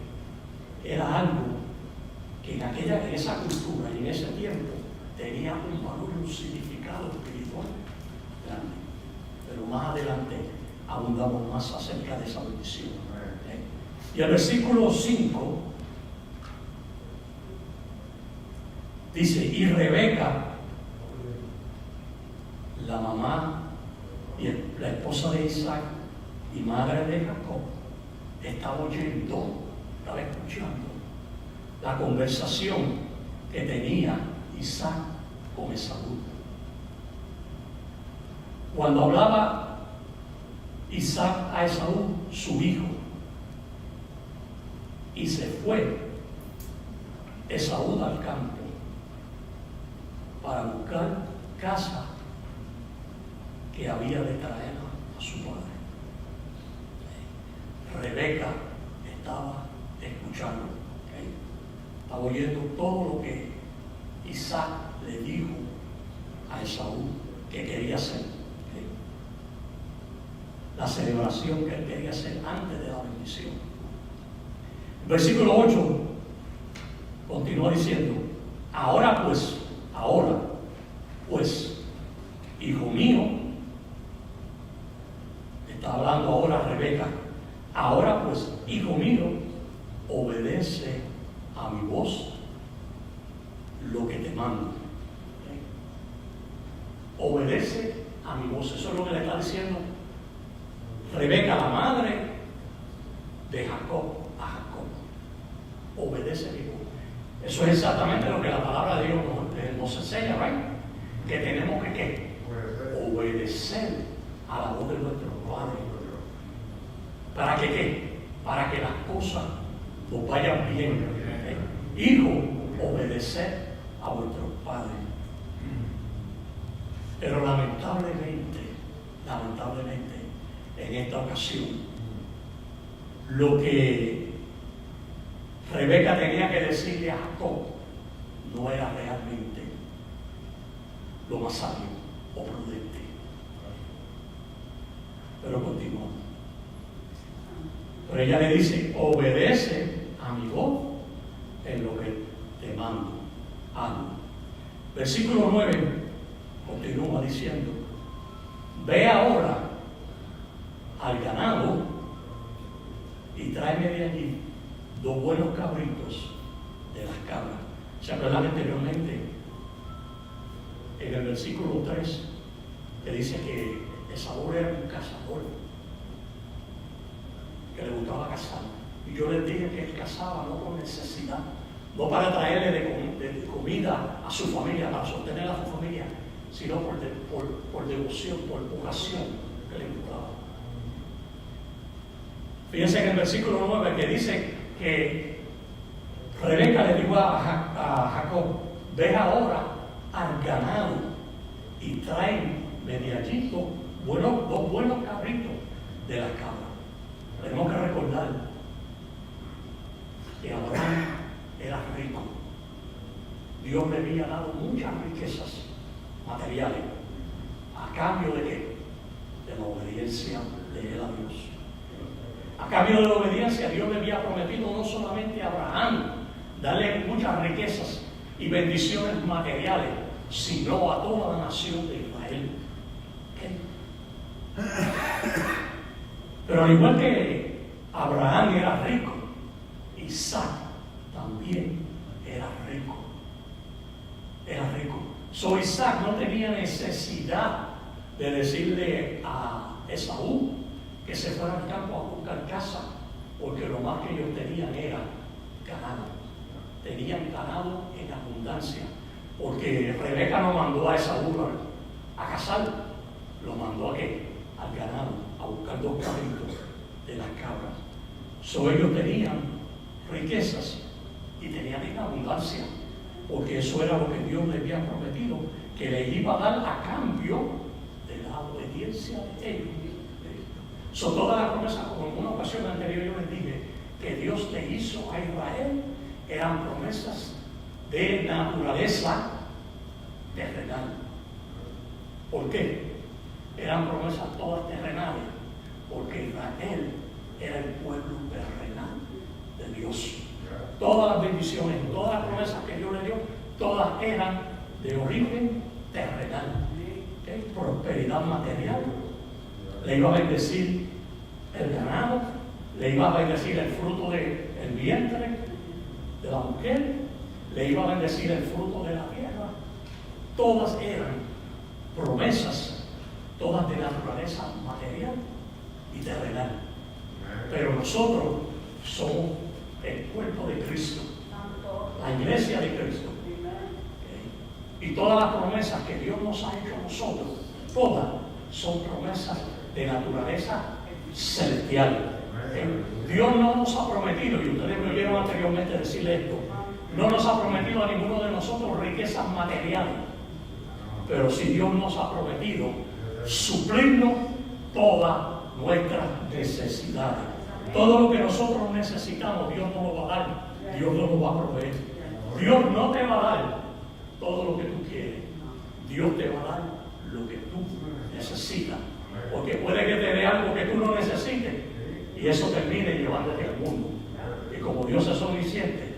era algo que en esa cultura y en ese tiempo tenía un valor y un significado espiritual grande. Pero más adelante abundamos más acerca de esa bendición. Y el versículo 5 dice: y Rebeca, la mamá y la esposa de Isaac y madre de Jacob, estaba oyendo, estaba escuchando la conversación que tenía Isaac con Esaú. Cuando hablaba Isaac a Esaú, su hijo, y se fue Esaú al campo para buscar casa que había de traer a su padre. Rebeca estaba escuchando, estaba oyendo todo lo que Isaac le dijo a Esaú que quería hacer, la celebración que él quería hacer antes de la bendición. El versículo 8 continúa diciendo: ahora pues, hijo mío, está hablando ahora Rebeca, ahora pues, hijo mío, obedece a mi voz lo que te mando. Obedece a mi voz. Eso es lo que le está diciendo Rebeca, la madre de Jacob, a Jacob. Obedece a mi voz. Eso es exactamente lo que la palabra de Dios nos enseña, ¿right? Que tenemos que ¿qué? Obedecer a la voz de nuestro Padre. ¿Para que qué? Para que las cosas nos vayan bien. Hijo, obedecer a vuestros padres. Pero lamentablemente, en esta ocasión, lo que Rebeca tenía que decirle a Jacob no era realmente lo más sabio o prudente. Pero continuó. Pero ella le dice: obedece a mi voz en lo que te mando. Hazlo. Versículo 9 continúa diciendo: ve ahora al ganado y tráeme de allí 2 buenos cabritos de las cabras. ¿Se acuerdan anteriormente en el versículo 3 que dice que Esaú era un cazador, que le gustaba cazar? Y yo les dije que él cazaba no por necesidad, no para traerle de comida a su familia, para sostener a su familia, sino por devoción, por vocación que le gustaba. Fíjense en el versículo 9 que dice que Rebeca le dijo a Jacob: ve ahora al ganado y tráeme de allí 2 buenos cabritos de las cabras. Tenemos que recordar que Abraham era rico. Dios le había dado muchas riquezas materiales. ¿A cambio de qué? De la obediencia de él a Dios. A cambio de la obediencia, Dios le había prometido no solamente a Abraham darle muchas riquezas y bendiciones materiales, sino a toda la nación de Israel. ¿Qué? Pero al igual que Abraham era rico, Isaac también era rico. Era rico. So Isaac no tenía necesidad de decirle a Esaú que se fuera al campo a buscar casa, porque lo más que ellos tenían era ganado. Tenían ganado en abundancia, porque Rebeca no mandó a Esaú a cazar, lo mandó a qué? Al ganado, a buscar 2 cabritos de las cabras. Ellos tenían riquezas y tenían en abundancia, porque eso era lo que Dios les había prometido, que les iba a dar a cambio de la obediencia de ellos. Todas las promesas, como en una ocasión anterior yo les dije, que Dios le hizo a Israel, eran promesas de naturaleza terrenal. ¿Por qué? Eran promesas todas terrenales, porque Israel era el pueblo terrenal de Dios. Todas las bendiciones, todas las promesas que Dios le dio, todas eran de origen terrenal. ¿Okay? Prosperidad material. Le iba a bendecir el ganado, le iba a bendecir el fruto del vientre de la mujer, le iba a bendecir el fruto de la tierra. Todas eran promesas, todas de naturaleza material y terrenal. Pero nosotros somos el cuerpo de Cristo, la iglesia de Cristo. Y todas las promesas que Dios nos ha hecho a nosotros, todas son promesas de naturaleza celestial. Dios no nos ha prometido, y ustedes me oyeron anteriormente decirle esto, no nos ha prometido a ninguno de nosotros riquezas materiales, pero sí Dios nos ha prometido suplirnos todas nuestras necesidades. Todo lo que nosotros necesitamos, Dios nos lo va a dar, Dios nos lo va a proveer. Dios no te va a dar todo lo que tú quieres, Dios te va a dar lo que tú necesitas, porque puede que te dé algo que tú no necesites y eso termine llevándote al mundo. Y como Dios es omnisciente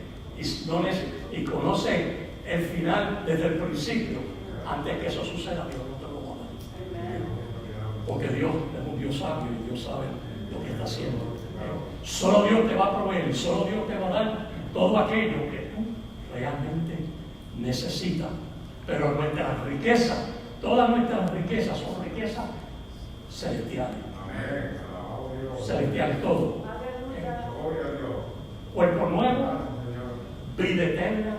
y conoce el final desde el principio, antes que eso suceda, Dios no te lo va a dar. Porque Dios es un Dios sabio y Dios sabe lo que está haciendo. Solo Dios te va a proveer y solo Dios te va a dar todo aquello que tú realmente necesitas. Pero nuestras riquezas, todas nuestras riquezas son riquezas celestiales. Celestiales todo. Cuerpo nuevo, vida eterna,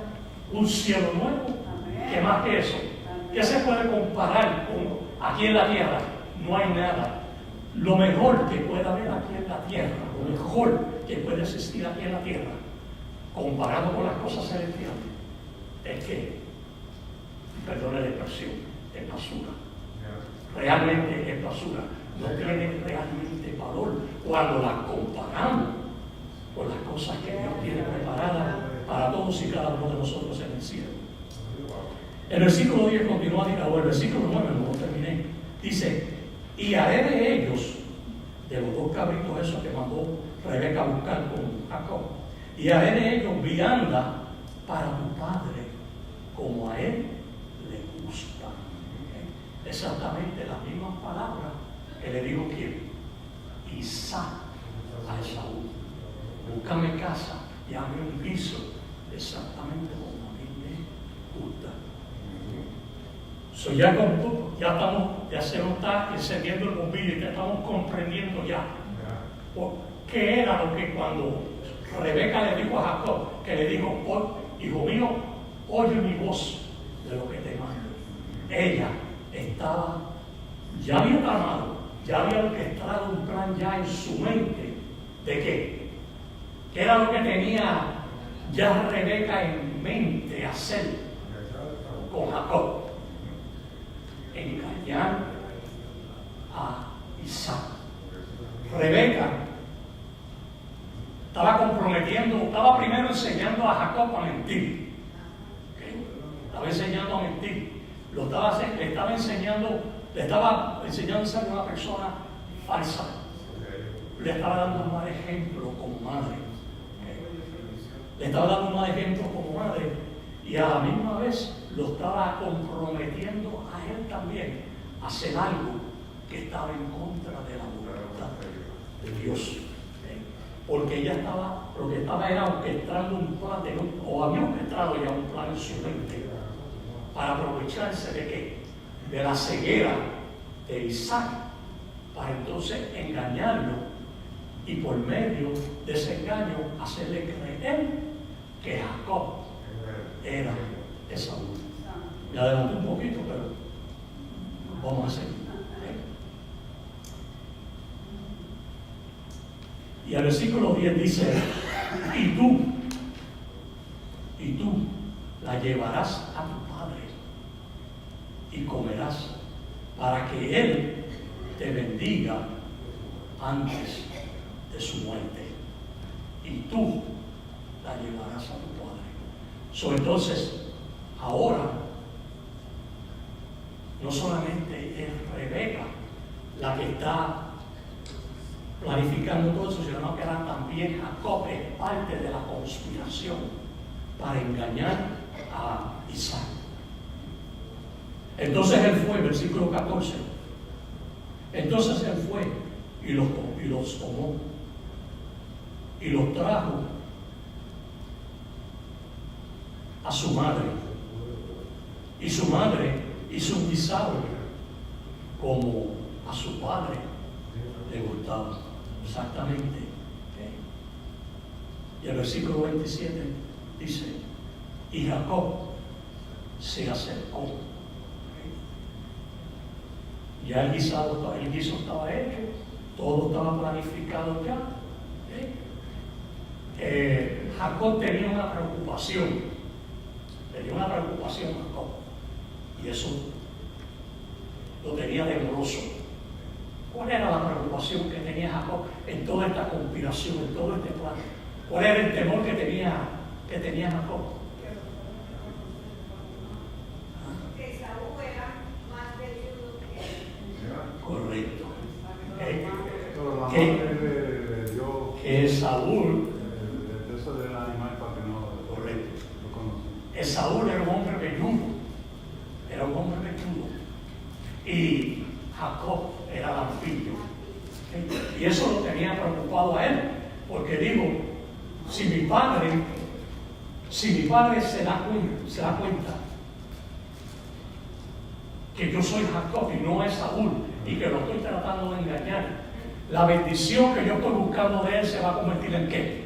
un cielo nuevo. ¿Qué más que eso? ¿Qué se puede comparar con aquí en la tierra? No hay nada. Lo mejor que puede haber aquí en la tierra, lo mejor que puede existir aquí en la tierra, comparado con las cosas celestiales, es que, perdone la expresión, es basura. Realmente es basura. No tiene realmente valor cuando las comparamos con las cosas que Dios tiene preparadas para todos y cada uno de nosotros en el cielo. El versículo 10 continúa, o el versículo 9, no lo terminé, dice: y haré de ellos, de los 2 cabritos esos que mandó Rebeca a buscar con Jacob, y haré de ellos vianda para tu padre, como a él le gusta. Exactamente las mismas palabras que le dijo ¿quién? Isaac a Esaú. Búscame casa y hazme un piso exactamente como a mí me gusta. Ya se nos está encendiendo el bombillo y ya estamos comprendiendo ya qué era lo que cuando Rebeca le dijo a Jacob, que le dijo: hijo mío, oye mi voz de lo que te mando. Ella ya había tramado, ya había orquestado un plan ya en su mente de qué era lo que tenía ya Rebeca en mente hacer con Jacob: engañar a Isaac. Rebeca estaba primero enseñando a Jacob a mentir. ¿Okay? Estaba enseñando a mentir. Le estaba enseñando a ser una persona falsa. Le estaba dando un mal ejemplo como madre. ¿Okay? Le estaba dando un mal ejemplo como madre y a la misma vez lo estaba comprometiendo a él también a hacer algo que estaba en contra de la voluntad de Dios. Porque ella era orquestando un plan, o había orquestado ya un plan en su mente para aprovecharse de qué? De la ceguera de Isaac, para entonces engañarlo y por medio de ese engaño hacerle creer que Jacob era Esaú. Me adelanté un poquito, pero vamos a seguir. Y el versículo 10 dice, y tú la llevarás a tu padre y comerás para que él te bendiga antes de su muerte. Y tú la llevarás a tu padre. Entonces, ahora, no solamente es Rebeca la que está planificando todo eso, sino que era también Jacob, es parte de la conspiración para engañar a Isaac. Entonces él fue, versículo 14, entonces él fue y los tomó y los trajo a su madre, y su madre hizo un guisado como a su padre le gustaba. Exactamente. Y el versículo 27 dice, y Jacob se acercó. Ya el guiso estaba hecho, todo estaba planificado ya. Jacob tenía una preocupación Jacob, y eso lo tenía temoroso. ¿Cuál era la preocupación que tenía Jacob en toda esta conspiración, en todo este plan? ¿Cuál era el temor que tenía Jacob? Que Esaú era más velludo que él. Correcto. Que Saúl, eso del animal para que no correcto. lo conozca. Saúl era un hombre velludo, y Jacob era lampiño. Y eso lo tenía preocupado a él, porque digo, si mi padre se da cuenta que yo soy Jacob y no es Saúl, y que lo estoy tratando de engañar, la bendición que yo estoy buscando de él se va a convertir en ¿qué?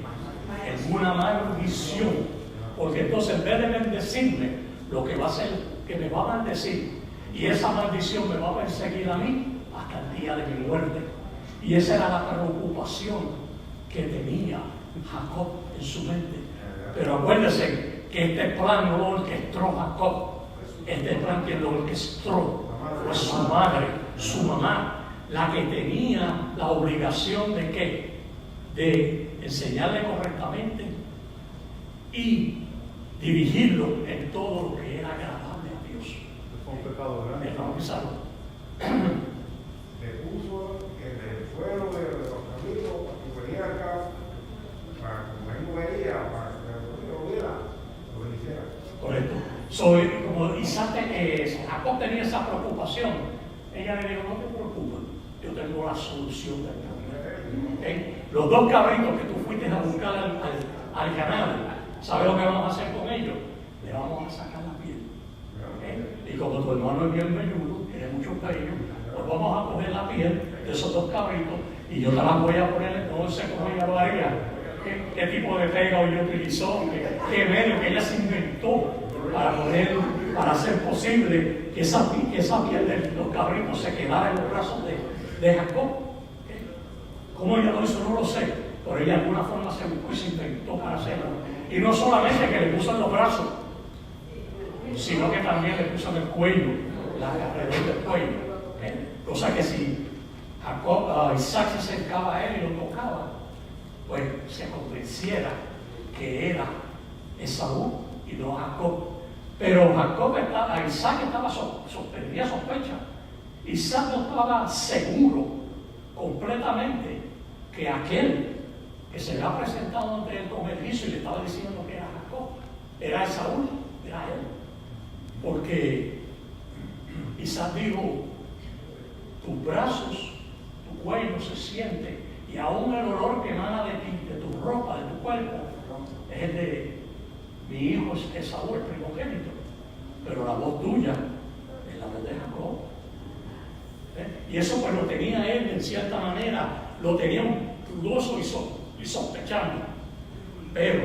En una maldición. Porque entonces en vez de bendecirme, lo que va a hacer que me va a maldecir, y esa maldición me va a perseguir a mí hasta el día de mi muerte. Y esa era la preocupación que tenía Jacob en su mente. Pero acuérdense que este plan no lo orquestó Jacob. Este plan que lo orquestó fue su madre, su mamá, la que tenía la obligación de ¿qué? De enseñarle correctamente y dirigirlo en todo lo que era agradable a Dios. Fue un pecado grande. Vamos a empezarlo. Le puso en el suelo de los amigos para que venía acá, para que como él no veía, para que lo viera, lo bendiera. Correcto. Como Isaac, Jacob tenía esa preocupación, ella le dijo, no te preocupes, yo tengo la solución del problema. ¿Okay? Los dos cabritos que tú fuiste a buscar al ganado, ¿sabes lo que vamos a hacer con ellos? Le vamos a sacar la piel. ¿Okay? Y como tu hermano es bien velludo, tiene mucho pelo, pues vamos a coger la piel de esos dos cabritos y yo te las voy a poner, no sé cómo ella lo haría, qué tipo de pega ella utilizó, qué medio que ella se inventó para hacer posible que esa piel de los cabritos se quedara en los brazos de Jacob. ¿Cómo ella lo hizo? No lo sé, pero ella de alguna forma se buscó y se inventó para hacerlo. Y no solamente que le puso en los brazos, sino que también le puso en el cuello, alrededor del cuello. Cosa que si Isaac se acercaba a él y lo tocaba, pues se convenciera que era Esaú y no Jacob. Pero Isaac tenía sospecha. Isaac no estaba seguro completamente que aquel que se había presentado ante él con el juicio y le estaba diciendo que era Jacob, era Esaú, era él. Porque Isaac dijo, tus brazos, tu cuello se siente, y aún el olor que emana de ti, de tu ropa, de tu cuerpo, es el de mi hijo Esaú, el primogénito, pero la voz tuya es la voz de Jacob. Y eso pues lo tenía él en cierta manera, lo tenía dudoso y sospechando. Pero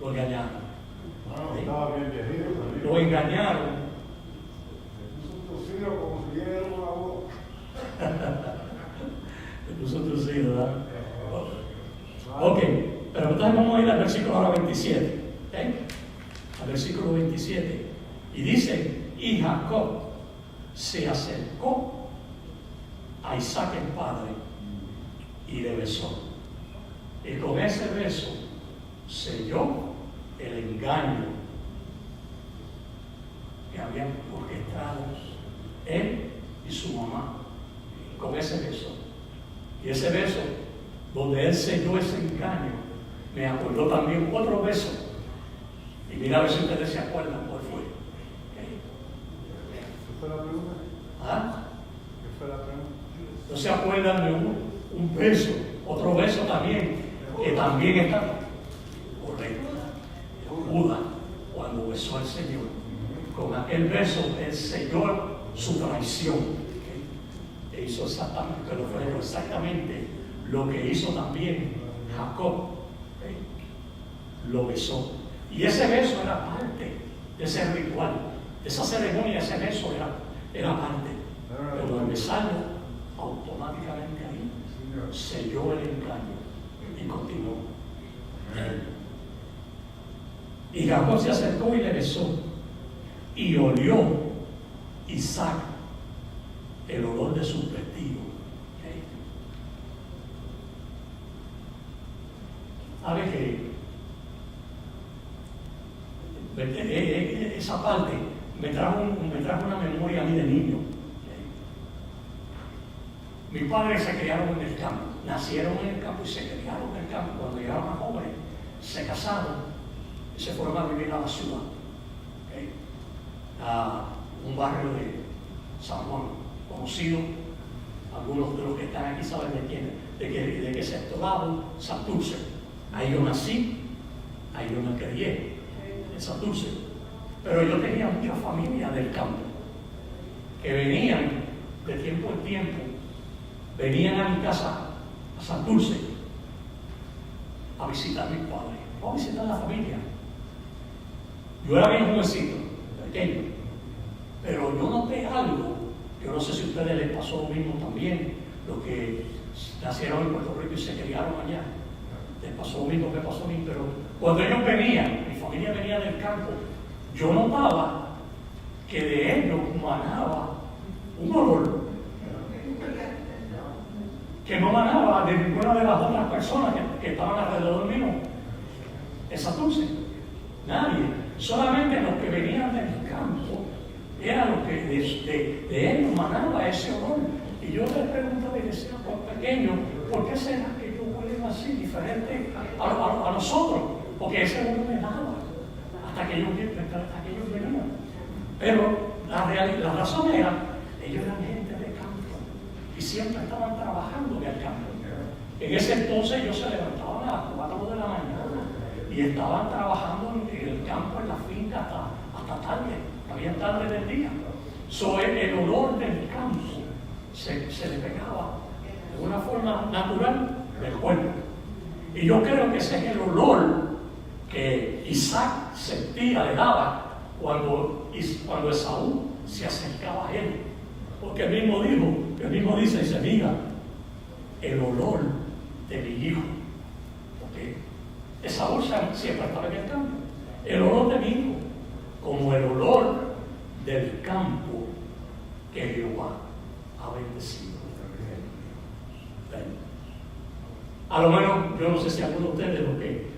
lo engañaron. Bueno, estaba bien viejito también. Lo engañaron. Se puso un tocino como si era una voz. Le puso un trocito, ¿verdad? Ok, pero entonces vamos a ir al versículo ahora 27. ¿Okay? Al versículo 27. Y dice, y Jacob se acercó a Isaac el padre y le besó. Y con ese beso selló el engaño que habían orquestado él y su mamá. Con ese beso. Y ese beso, donde él selló ese engaño, me acordó también otro beso. Y mira a ver si ustedes se acuerdan cuál fue. ¿Okay? ¿Qué fue la pregunta? ¿Ah? ¿Qué fue la pregunta? ¿No se acuerdan de un beso? Otro beso también, que también está correcto. Judas, cuando besó al Señor, con aquel beso él selló su traición. ¿Okay? E hizo exactamente lo que hizo también Jacob. ¿Okay? Lo besó. Y ese beso era parte de ese ritual, de esa ceremonia. Ese beso era parte. Pero al besarlo, automáticamente ahí selló el engaño y continuó. Y Jacob se acercó y le besó, y olió Isaac el olor de sus vestidos. ¿Sabe que esa parte me trajo una memoria a mí de niño? Mis padres se criaron en el campo, nacieron en el campo y se criaron en el campo. Cuando llegaron más jóvenes, se casaron y se fueron a vivir a la ciudad, ¿okay? A un barrio de San Juan, conocido. Algunos de los que están aquí saben de qué sector lado, Santurce. Ahí yo nací, ahí yo me crié, en Santurce. Pero yo tenía mucha familia del campo que venían de tiempo en tiempo. Venían a mi casa, a Santurce, a visitar a mis padres, o a visitar a la familia. Yo era bien jovencito, pequeño, pero yo noté algo. Yo no sé si a ustedes les pasó lo mismo también, los que nacieron en Puerto Rico y se criaron allá. Les pasó lo mismo que pasó a mí, pero cuando ellos venían, mi familia venía del campo, yo notaba que de ellos manaba un olor que no manaba de ninguna de las otras personas que estaban alrededor mío en Santurce. Nadie. Solamente los que venían del campo eran los que de ellos manaba ese olor. Y yo les preguntaba y decía, por pequeño, ¿por qué será que ellos huelen así, diferente a nosotros? Porque ese olor me daba hasta que ellos venían. Pero la razón era, ellos eran gente de campo y siempre estaban trabajando en el campo. En ese entonces ellos se levantaban a las 4 de la mañana y estaban trabajando en el campo, en la finca, hasta tarde, había tarde del día. El olor del campo se le pegaba de una forma natural del cuerpo. Y yo creo que ese es el olor que Isaac sentía, le daba cuando Esaú se acercaba a él. Porque él mismo dice, mira, el olor de mi hijo. Porque Esaú siempre estaba en el campo. El olor de mi hijo, como el olor del campo que Jehová ha bendecido. A lo menos, yo no sé si alguno de ustedes, los que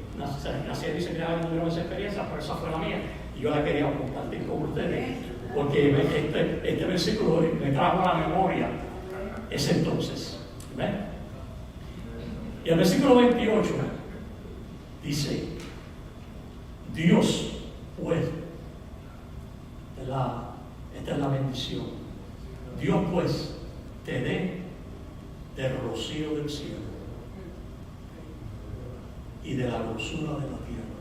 nacieron y se crearon, tuvieron esa experiencia, pero esa fue la mía. Y yo la quería compartir con ustedes, porque este versículo me trajo a la memoria ese entonces. ¿Ven? Y el versículo 28 dice, Dios, pues, esta es la bendición. Dios, pues, te dé del rocío del cielo y de la grosura de la tierra,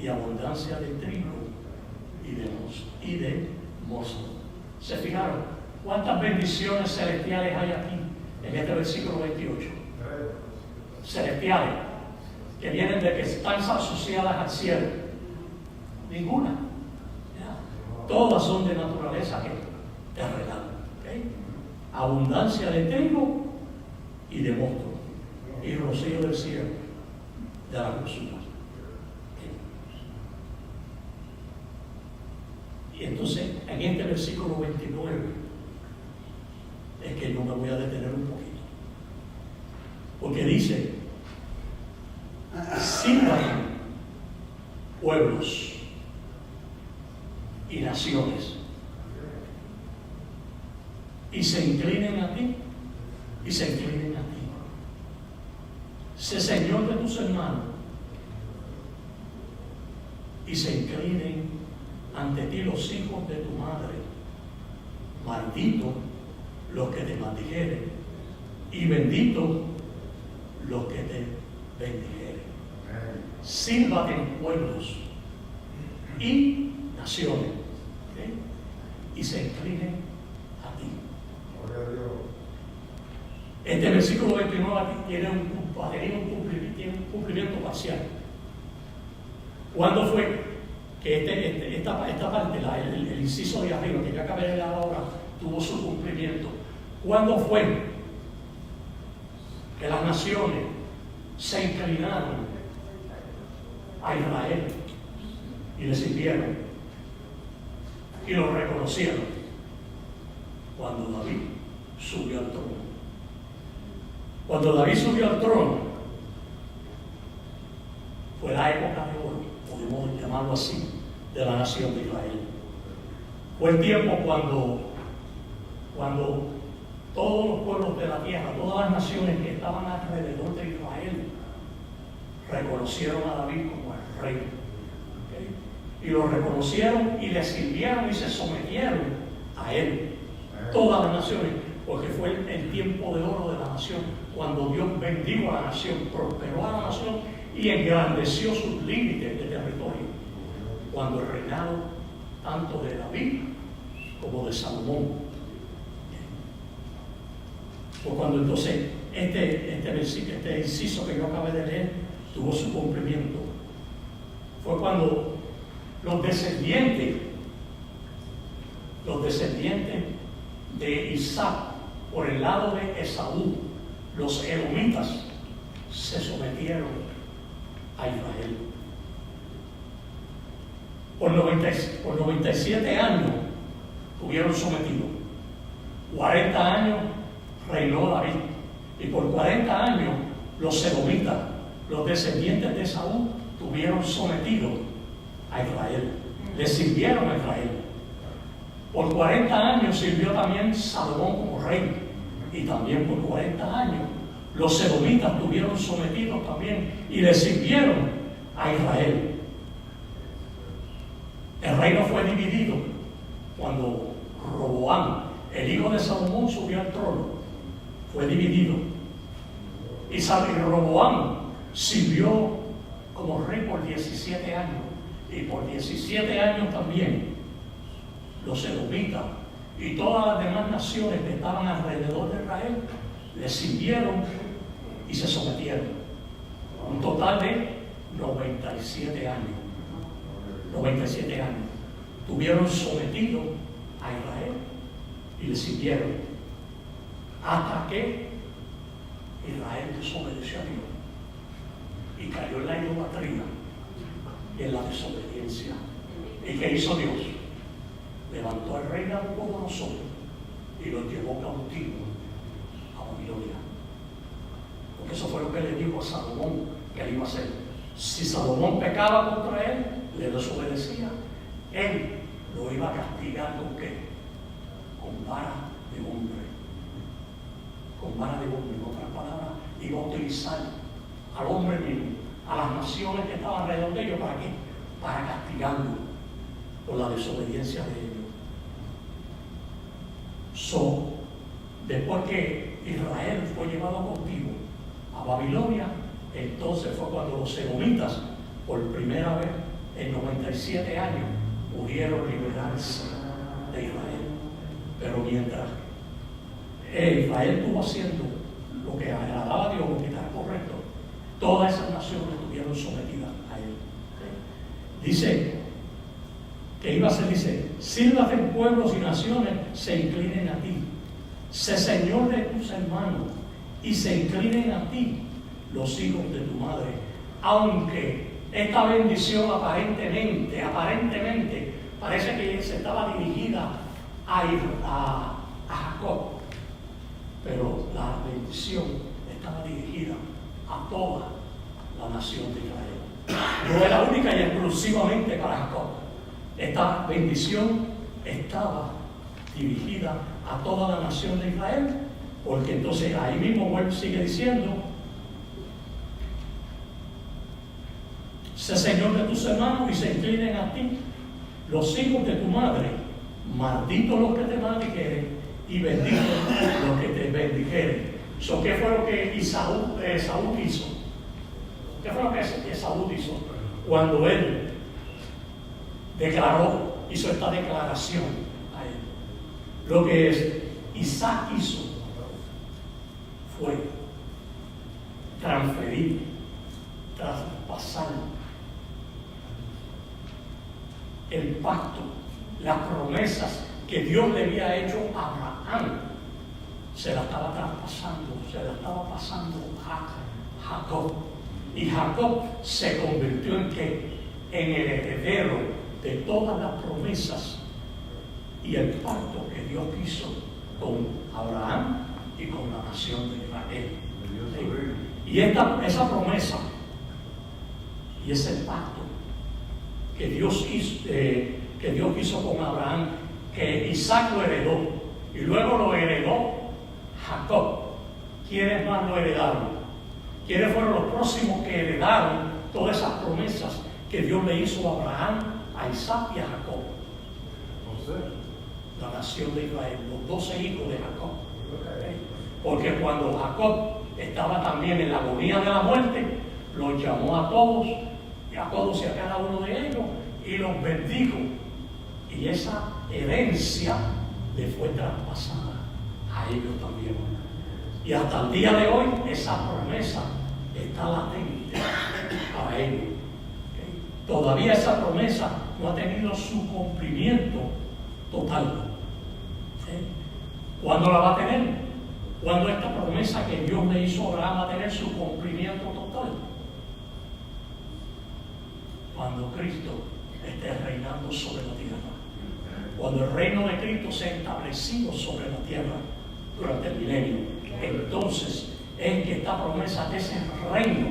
y abundancia de trigo y de mosto. ¿Se fijaron? ¿Cuántas bendiciones celestiales hay aquí en este versículo 28? Celestiales, que vienen de que están asociadas al cielo. Ninguna. ¿Ya? Todas son de naturaleza terrenal. ¿Okay? Abundancia de trigo y de mosto, y rocío del cielo, de la grosura. Y entonces, en este versículo 29, es que yo me voy a detener un poquito. Porque dice, sirvan pueblos y naciones, y se inclinen a ti, y se inclinen a ti. Sé Señor de tus hermanos, y se inclinen ante ti los hijos de tu madre. Maldito los que te maldijeren, y bendito los que te bendijeren. Sírvate en pueblos y naciones, ¿okay? Y se inclinen a ti. Este versículo 29 tiene un cumplimiento parcial. ¿Cuándo fue que esta parte, el inciso de arriba, que yo acabé de dar ahora, tuvo su cumplimiento? ¿Cuándo fue que las naciones se inclinaron a Israel y le sirvieron y lo reconocieron? Cuando David subió al trono. Cuando David subió al trono, fue la época de oro, podemos llamarlo así, de la nación de Israel. Fue el tiempo cuando todos los pueblos de la tierra, todas las naciones que estaban alrededor de Israel, reconocieron a David como el rey. ¿Okay? Y lo reconocieron y le sirvieron y se sometieron a él. Todas las naciones, porque fue el tiempo de oro de la nación, cuando Dios bendijo a la nación, prosperó a la nación y engrandeció sus límites de territorio. Cuando el reinado tanto de David como de Salomón. Pues cuando entonces este inciso que yo acabé de leer tuvo su cumplimiento, fue cuando los descendientes de Isaac por el lado de Esaú, los edomitas, se sometieron a Israel. Por 97 años estuvieron sometidos. 40 años reinó David, y por 40 años los edomitas, los descendientes de Esaú, estuvieron sometidos a Israel, le sirvieron a Israel. Por 40 años sirvió también Salomón como rey, y también por 40 años los edomitas estuvieron sometidos también y le sirvieron a Israel. El reino fue dividido cuando Roboam, el hijo de Salomón, subió al trono. Fue dividido. Y Roboam sirvió como rey por 17 años. Y por 17 años también los edomitas y todas las demás naciones que estaban alrededor de Israel le sirvieron y se sometieron. Un total de 97 años. 97 años. Estuvieron sometidos a Israel y le sirvieron. Hasta que Israel desobedeció a Dios y cayó en la idolatría y en la desobediencia. ¿Y qué hizo Dios? Levantó al rey Nabucodonosor y lo llevó cautivo a Babilonia. Porque eso fue lo que le dijo a Salomón que él iba a hacer. Si Salomón pecaba contra él, le desobedecía, él lo iba a castigar ¿con qué? Con vara de hombre. Con vara de hombre, en otras palabras, iba a utilizar al hombre mismo, a las naciones que estaban alrededor de ellos, ¿para qué? Para castigarlo por la desobediencia de ellos. Después que Israel fue llevado cautivo a Babilonia, entonces fue cuando los edomitas, por primera vez en 97 años, pudieron liberarse de Israel. Pero mientras Israel estuvo haciendo lo que agradaba a Dios, lo que era correcto, todas esas naciones estuvieron sometidas a él. Dice que iba a ser, dice, sírvate en pueblos y naciones, se inclinen a ti. Sé señor de tus hermanos y se inclinen a ti los hijos de tu madre. Aunque esta bendición aparentemente parece que se estaba dirigida a Jacob, pero la bendición estaba dirigida a toda la nación de Israel. No era única y exclusivamente para Jacob. Esta bendición estaba dirigida a toda la nación de Israel, porque entonces ahí mismo sigue diciendo: sé señor de tus hermanos y se inclinen a ti los hijos de tu madre, malditos los que te maldijeren y benditos los que te bendijeren. ¿Qué fue lo que Saúl hizo? ¿Qué fue lo que Saúl hizo cuando él hizo esta declaración a él? Lo que Isaac hizo fue traspasar el pacto, las promesas que Dios le había hecho a Abraham. Se la estaba traspasando, se la estaba pasando a Jacob. Y Jacob se convirtió en el heredero de todas las promesas y el pacto que Dios hizo con Abraham y con la nación de Israel. Y esa promesa y ese pacto que Dios hizo con Abraham, que Isaac lo heredó y luego lo heredó Jacob. ¿Quiénes más lo heredaron? ¿Quiénes fueron los próximos que heredaron todas esas promesas que Dios le hizo a Abraham, a Isaac y a Jacob? La nación de Israel, los 12 hijos de Jacob. Porque cuando Jacob estaba también en la agonía de la muerte, los llamó a todos y a cada uno de ellos y los bendijo. Y esa herencia le fue traspasada a ellos también. Y hasta el día de hoy esa promesa está latente para ellos. Todavía esa promesa no ha tenido su cumplimiento total. ¿Cuándo la va a tener? ¿Cuándo esta promesa que Dios le hizo a Abraham va a tener su cumplimiento total? Cuando Cristo esté reinando sobre la tierra. Cuando el reino de Cristo sea establecido sobre la tierra durante el milenio. Entonces es que esta promesa de ese reino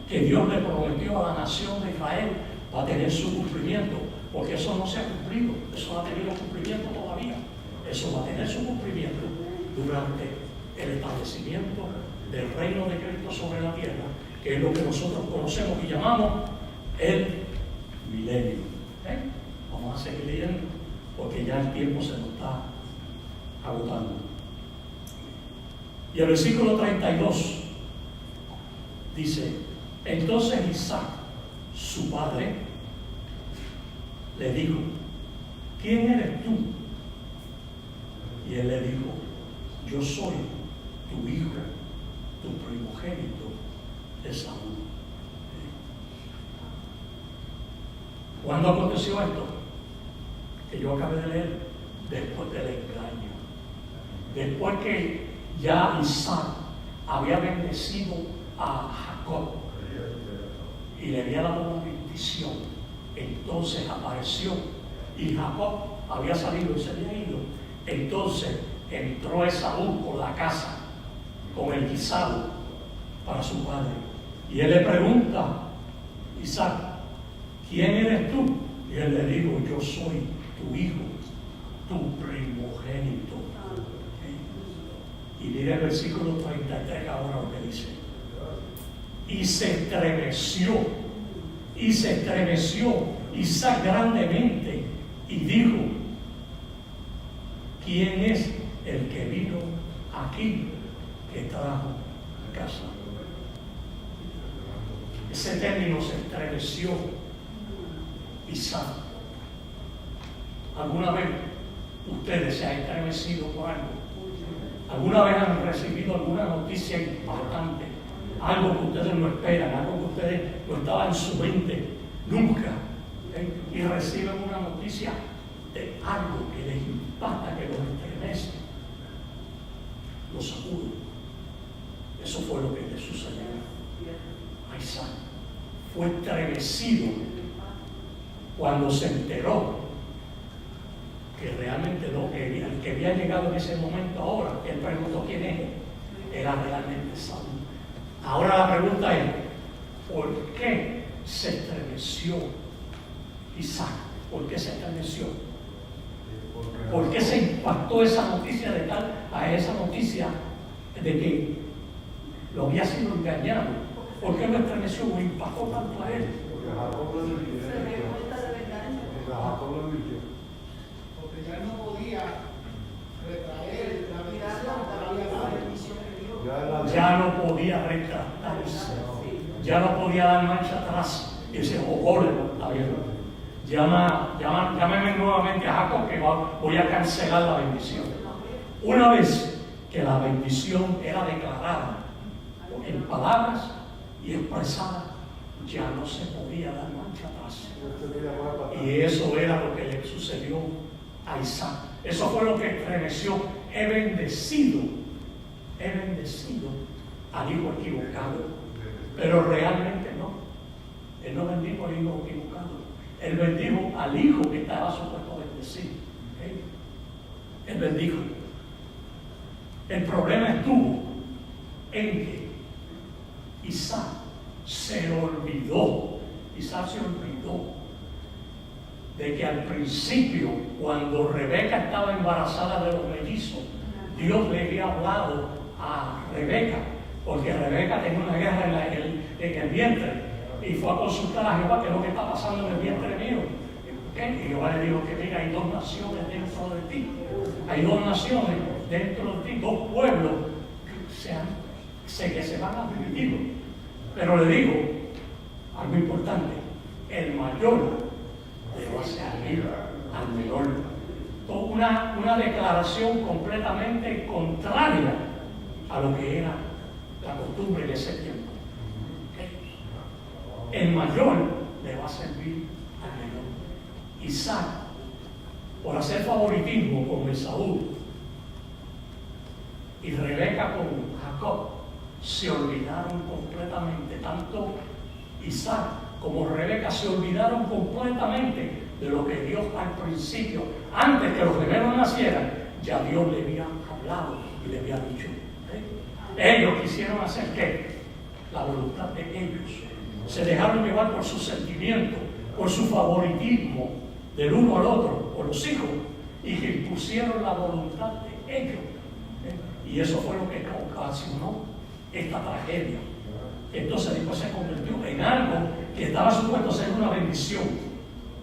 que Dios le prometió a la nación de Israel va a tener su cumplimiento, porque eso no se ha cumplido, eso no ha tenido cumplimiento todavía. Eso va a tener su cumplimiento durante el establecimiento del reino de Cristo sobre la tierra, que es lo que nosotros conocemos y llamamos el milenio. Vamos a seguir leyendo, porque ya el tiempo se nos está agotando. Y el versículo 32 dice: entonces Isaac, su padre, le dijo: ¿quién eres tú? Y él le dijo: yo soy tu hijo, tu primogénito Esaú. ¿Cuándo aconteció esto? Que yo acabé de leer, después del engaño. Después que ya Isaac había bendecido a Jacob y le había dado una bendición, entonces apareció y Jacob había salido y se había ido. Entonces entró Esaú por la casa con el guisado para su padre y él le pregunta: Isaac, ¿quién eres tú? Y él le dijo: yo soy tu hijo, tu primogénito. Y mira el versículo 33 ahora lo que dice: y se estremeció Isaac grandemente y dijo: ¿quién es el que vino aquí que trajo a casa? Ese término, se estremeció Isaac. ¿Alguna vez ustedes se han estremecido por algo? ¿Alguna vez han recibido alguna noticia impactante? Algo que ustedes no esperan, algo que ustedes no estaba en su mente nunca. Y reciben una noticia de algo que les impacta, que los estremece, los sacude. Eso fue lo que le sucedió a Isaac. Fue estremecido cuando se enteró que realmente el que había llegado en ese momento ahora, él preguntó quién era realmente Saúl. Ahora la pregunta es, ¿por qué se estremeció Isaac? ¿Por qué se estremeció? ¿Por qué se impactó esa noticia de tal a esa noticia de que lo había sido engañado? ¿Por qué lo estremeció? ¿Lo impactó tanto a él? Porque ya no podía retraer la bendición que Dios. Ya no podía retractarse, ya no podía dar marcha atrás. Y dice, está bien. Llámeme nuevamente a Jacob, que voy a cancelar la bendición. Una vez que la bendición era declarada en palabras y expresada, ya no se podía dar marcha atrás. Y eso era lo que le sucedió a Isaac. Eso fue lo que estremeció. He bendecido al hijo equivocado, pero realmente no. Él no bendijo al hijo equivocado. Él bendijo al hijo que estaba supuesto a bendecir. Él bendijo. El problema estuvo en que Isaac se olvidó de que al principio, cuando Rebeca estaba embarazada de los mellizos, Dios le había hablado a Rebeca, porque Rebeca tenía una guerra en el vientre, y fue a consultar a Jehová qué es lo que está pasando en el vientre mío. Y Jehová le dijo que mira, hay dos naciones dentro de ti, hay dos naciones dentro de ti, dos pueblos que se van a dividir. Pero le digo algo importante: el mayor le va a servir al menor. Una declaración completamente contraria a lo que era la costumbre de ese tiempo. El mayor le va a servir al menor. Isaac, por hacer favoritismo con Esaú, y Rebeca con Jacob, se olvidaron completamente. Tanto Isaac como Rebeca se olvidaron completamente de lo que Dios al principio, antes que los gemelos nacieran, ya Dios le había hablado y le había dicho. Ellos quisieron hacer ¿qué? La voluntad de ellos. Se dejaron llevar por sus sentimientos, por su favoritismo del uno al otro, por los hijos, y que impusieron la voluntad de ellos. Y eso fue lo que ocasionó esta tragedia. Entonces después se convirtió en algo que estaba supuesto a ser una bendición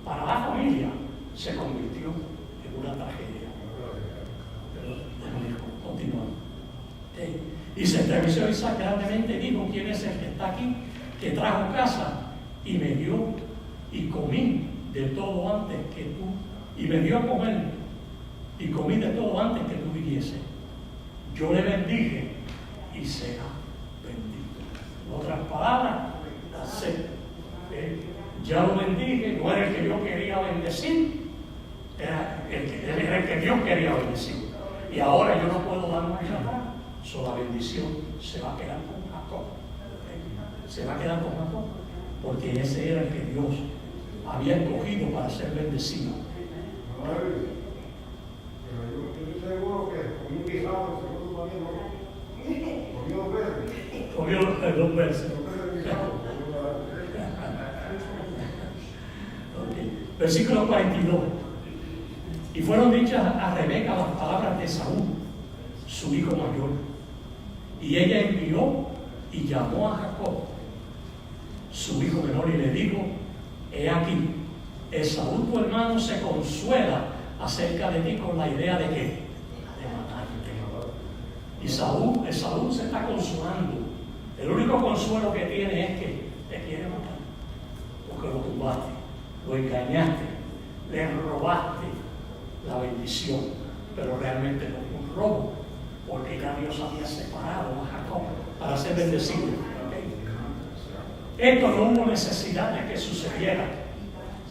para la familia, se convirtió en una tragedia. Pero continuamos. Y se estremeció Isaac grandemente y dijo: ¿quién es el que está aquí, que trajo casa y me dio y comí de todo antes que tú, y me dio a comer y comí de todo antes que tú viniese? Yo le bendije y será bendito. En otras palabras, ya lo bendije, no era el que yo quería bendecir, era el que Dios quería bendecir. Y ahora yo no puedo dar marcha atrás, la bendición se va a quedar con Jacob. Se va a quedar con Jacob, porque ese era el que Dios había escogido para ser bendecido. Pero yo estoy seguro que con un guisado, seguro también, comió dos veces. Comió dos veces. Okay. Versículo 42. Y fueron dichas a Rebeca las palabras de Saúl, su hijo mayor. Y ella envió y llamó a Jacob, su hijo menor, y le dijo: he aquí, Esaú tu hermano se consuela acerca de ti con la idea de que de matarte. Y Esaú se está consolando. El único consuelo que tiene es que te quiere matar, porque lo tumbaste, lo engañaste, le robaste, la bendición, pero realmente no fue un robo, porque ya Dios había separado a Jacob para ser bendecido. ¿Okay? Esto no hubo necesidad de que sucediera.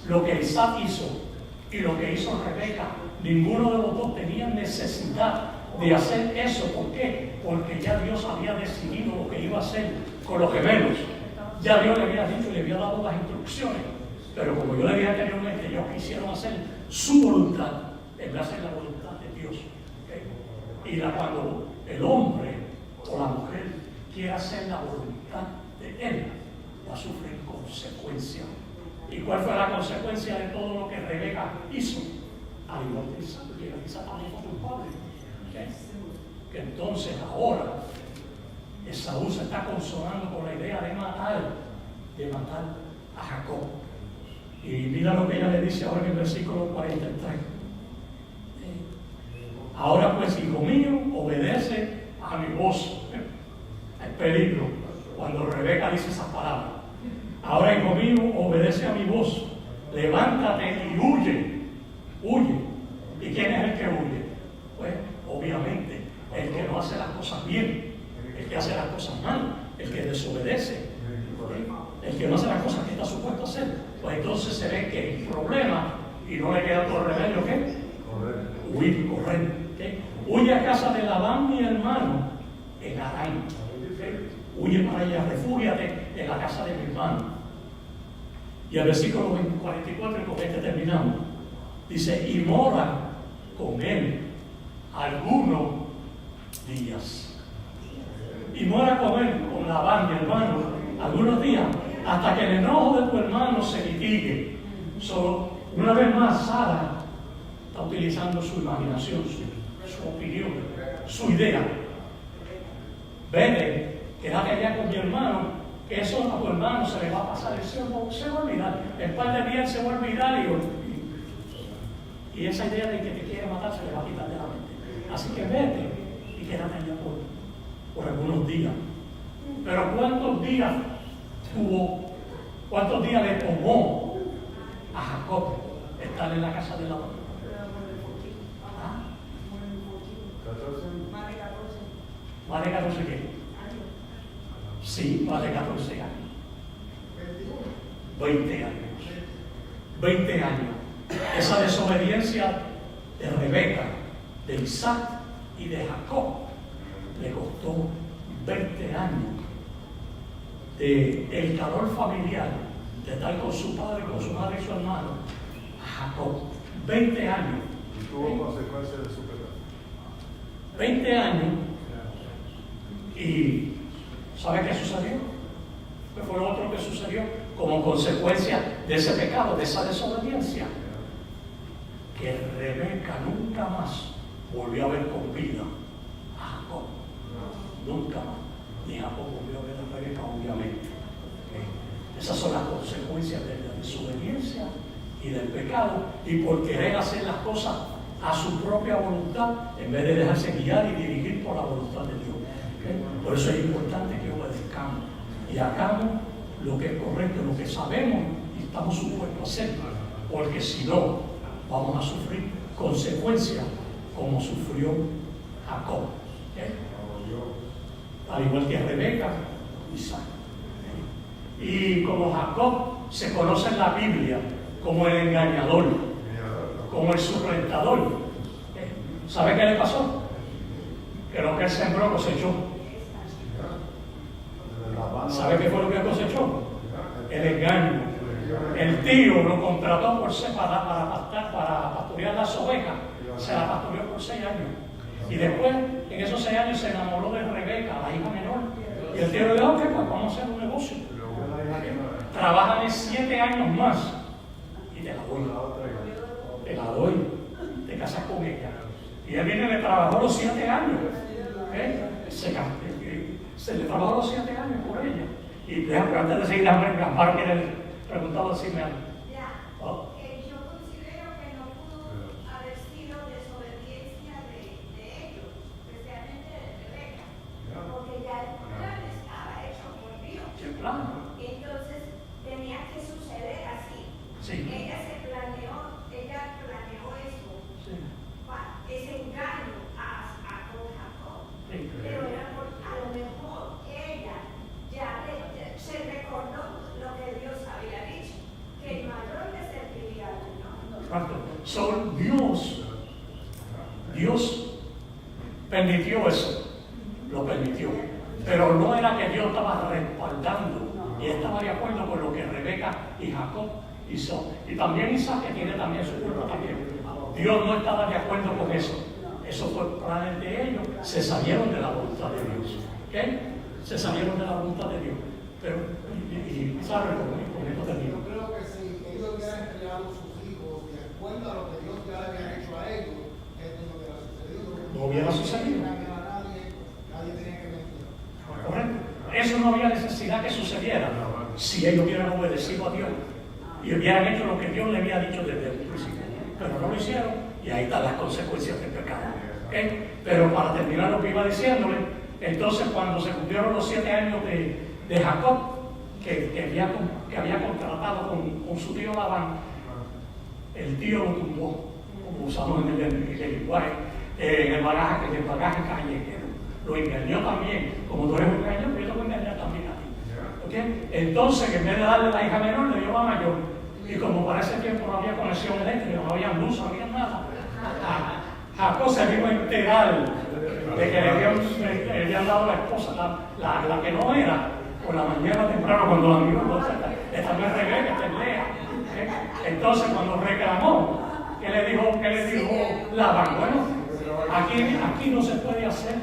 Lo que Isaac hizo y lo que hizo Rebeca, ninguno de los dos tenía necesidad de hacer eso. ¿Por qué? Porque ya Dios había decidido lo que iba a hacer con los gemelos. Ya Dios le había dicho y le había dado las instrucciones. Pero como yo le dije anteriormente, ellos quisieron hacer su voluntad en vez de hacer la voluntad de Dios. ¿Okay? Y cuando el hombre o la mujer quiere hacer la voluntad de él, va a sufrir consecuencias. ¿Y cuál fue la consecuencia de todo lo que Rebeca hizo? Al igual que Isaac, porque Isaac también fue culpable. ¿Okay? Que entonces ahora Esaú se está consolando con la idea de matar a Jacob. Y mira lo que ella le dice ahora en el versículo 43. Ahora pues, hijo mío, obedece a mi voz. Es peligro cuando Rebeca dice esas palabras. Ahora, hijo mío, obedece a mi voz. Levántate y huye. Huye. ¿Y quién es el que huye? Pues, obviamente, el que no hace las cosas bien, el que hace las cosas mal, el que desobedece, el que no hace las cosas que está supuesto a hacer. Pues entonces se ve que el problema, y no le queda otro remedio que huir, correr. ¿Okay? Huye a casa de Labán, mi hermano, en Harán. ¿Okay? Huye para allá, refúgiate en la casa de mi hermano. Y el versículo 44, y con este terminamos, dice, y mora con él algunos días. Y mora con él, con Labán, mi hermano, algunos días, hasta que el enojo de tu hermano se mitigue. Solo, una vez más, Sara está utilizando su imaginación, su opinión, su idea. Vete, quédate allá con mi hermano, que eso a tu hermano se le va a pasar, se va a olvidar. El par de días se va a olvidar y esa idea de que te quiere matar se le va a quitar de la mente. Así que vete y quédate allá por algunos días. Pero ¿cuántos días le tomó a Jacob estar en la casa de Labán? ¿Más de 14 qué? Sí, más de 14 años. 20 años. 20 años. Esa desobediencia de Rebeca, de Isaac y de Jacob le costó 20 años de el calor familiar, de estar con su padre, con su madre y su hermano, a Jacob. 20 años. Y tuvo consecuencias de su pecado. 20 años. Y ¿sabe qué sucedió? ¿Qué fue lo otro que sucedió? Como consecuencia de ese pecado, de esa desobediencia, que Rebeca nunca más volvió a ver con vida a Jacob. Nunca más. Ni Jacob volvió a ver a Rebeca, obviamente. Esas son las consecuencias de la desobediencia y del pecado, y por querer hacer las cosas a su propia voluntad, en vez de dejarse guiar y dirigir por la voluntad de Dios. Por eso es importante que obedezcamos y hagamos lo que es correcto, lo que sabemos y estamos supuestos a hacer, porque si no, vamos a sufrir consecuencias como sufrió Jacob. Al igual que Rebeca, Isaac. Y como Jacob se conoce en la Biblia como el engañador, como el suplantador. ¿Sabe qué le pasó? Que lo que él sembró cosechó. ¿Sabe qué fue lo que cosechó? El engaño. El tío lo contrató por para pastorear las ovejas. Se la pastoreó por 6 años. Y después, en esos 6 años, se enamoró de Rebeca, la hija menor. Y el tío le dijo, ok, pues vamos a hacer un negocio. Trabájame 7 años más y te la doy. Te la doy. Te casas con ella. Y él viene y le trabajó los 7 años. Se le trabajó los 7 años por ella. Y antes de seguir, Amparo quiere preguntar decirme algo. ¿Oh? Yo considero que no pudo haber sido desobediencia de ellos, especialmente de Rebeca, porque ya el plan estaba hecho por Dios. ¿Qué plan? Entonces tenía que suceder así. Sí. Ella planeó eso. Sí. Dios permitió eso, lo permitió. Pero no era que Dios estaba respaldando, y estaba de acuerdo con lo que Rebeca y Jacob hizo. Y también Isaac, que tiene también su culpa también. Dios no estaba de acuerdo con eso. Eso fue plan de ellos. Se salieron de la voluntad de Dios. ¿Okay? Se salieron de la voluntad de Dios. Pero, y ¿saben? Con esto termino. Yo creo que si ellos hubieran criado sus hijos de acuerdo a lo que Dios ya le había hecho a ellos, esto no hubiera sucedido. No hubiera sucedido. Nadie tenía que mentir. Correcto. Eso no había necesidad que sucediera si ellos hubieran obedecido a Dios y hubieran hecho lo que Dios le había dicho desde el principio. Pero no lo hicieron y ahí están las consecuencias del pecado. ¿Okay? Pero para terminar lo que iba diciéndole, entonces cuando se cumplieron los 7 años de Jacob, que había contratado con su tío Labán, el tío lo tumbó, como usamos en el lenguaje, en el bagaje callejero. Lo engañó también, como tú eres un engaño, yo te voy a engañar también a ti. ¿Okay? Entonces, que en vez de darle la hija menor, le dio la mayor. Y como para ese tiempo no había conexión eléctrica, no había luz, no había nada, Jacob se vino a enterar de que le habían dado la esposa, la que no era, por la mañana temprano, cuando la miró, esta no es Rebeca, esta es Lea. Entonces, cuando reclamó, ¿qué le dijo Labán? Bueno, aquí no se puede hacer,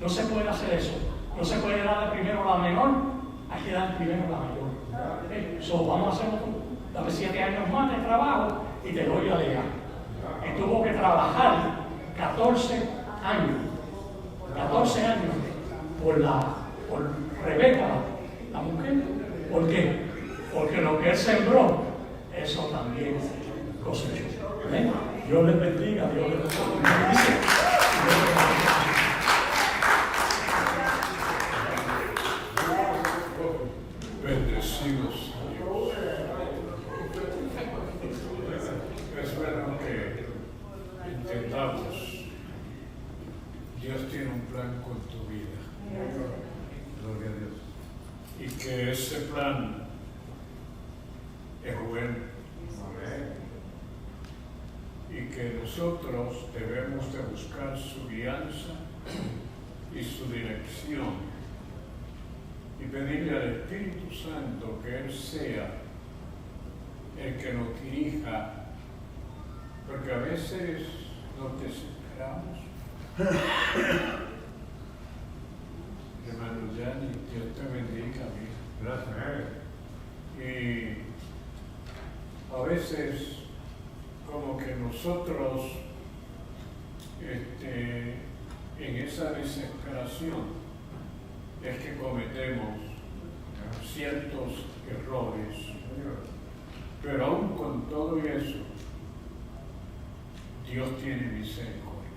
no se puede hacer eso. No se puede darle primero la menor, hay que dar primero la mayor. So, vamos a hacerlo tú. Dame 7 años más de trabajo y te doy a Lea. Y tuvo que trabajar 14 años. 14 años por Rebeca, la mujer. ¿Por qué? Porque lo que él sembró, eso también cosechó. ¿Ven? Dios les bendiga, Dios les bendiga. Bendecidos Dios. Es bueno que entendamos, Dios tiene un plan con tu vida. Gloria a Dios. Y que ese plan es bueno. Y que nosotros debemos de buscar su guianza y su dirección. Y pedirle al Espíritu Santo que Él sea el que nos dirija, porque a veces nos desesperamos. Hermano Yanni, Dios te bendiga, gracias. Y a veces como que nosotros en esa desesperación es que cometemos ciertos errores, pero aún con todo eso, Dios tiene misericordia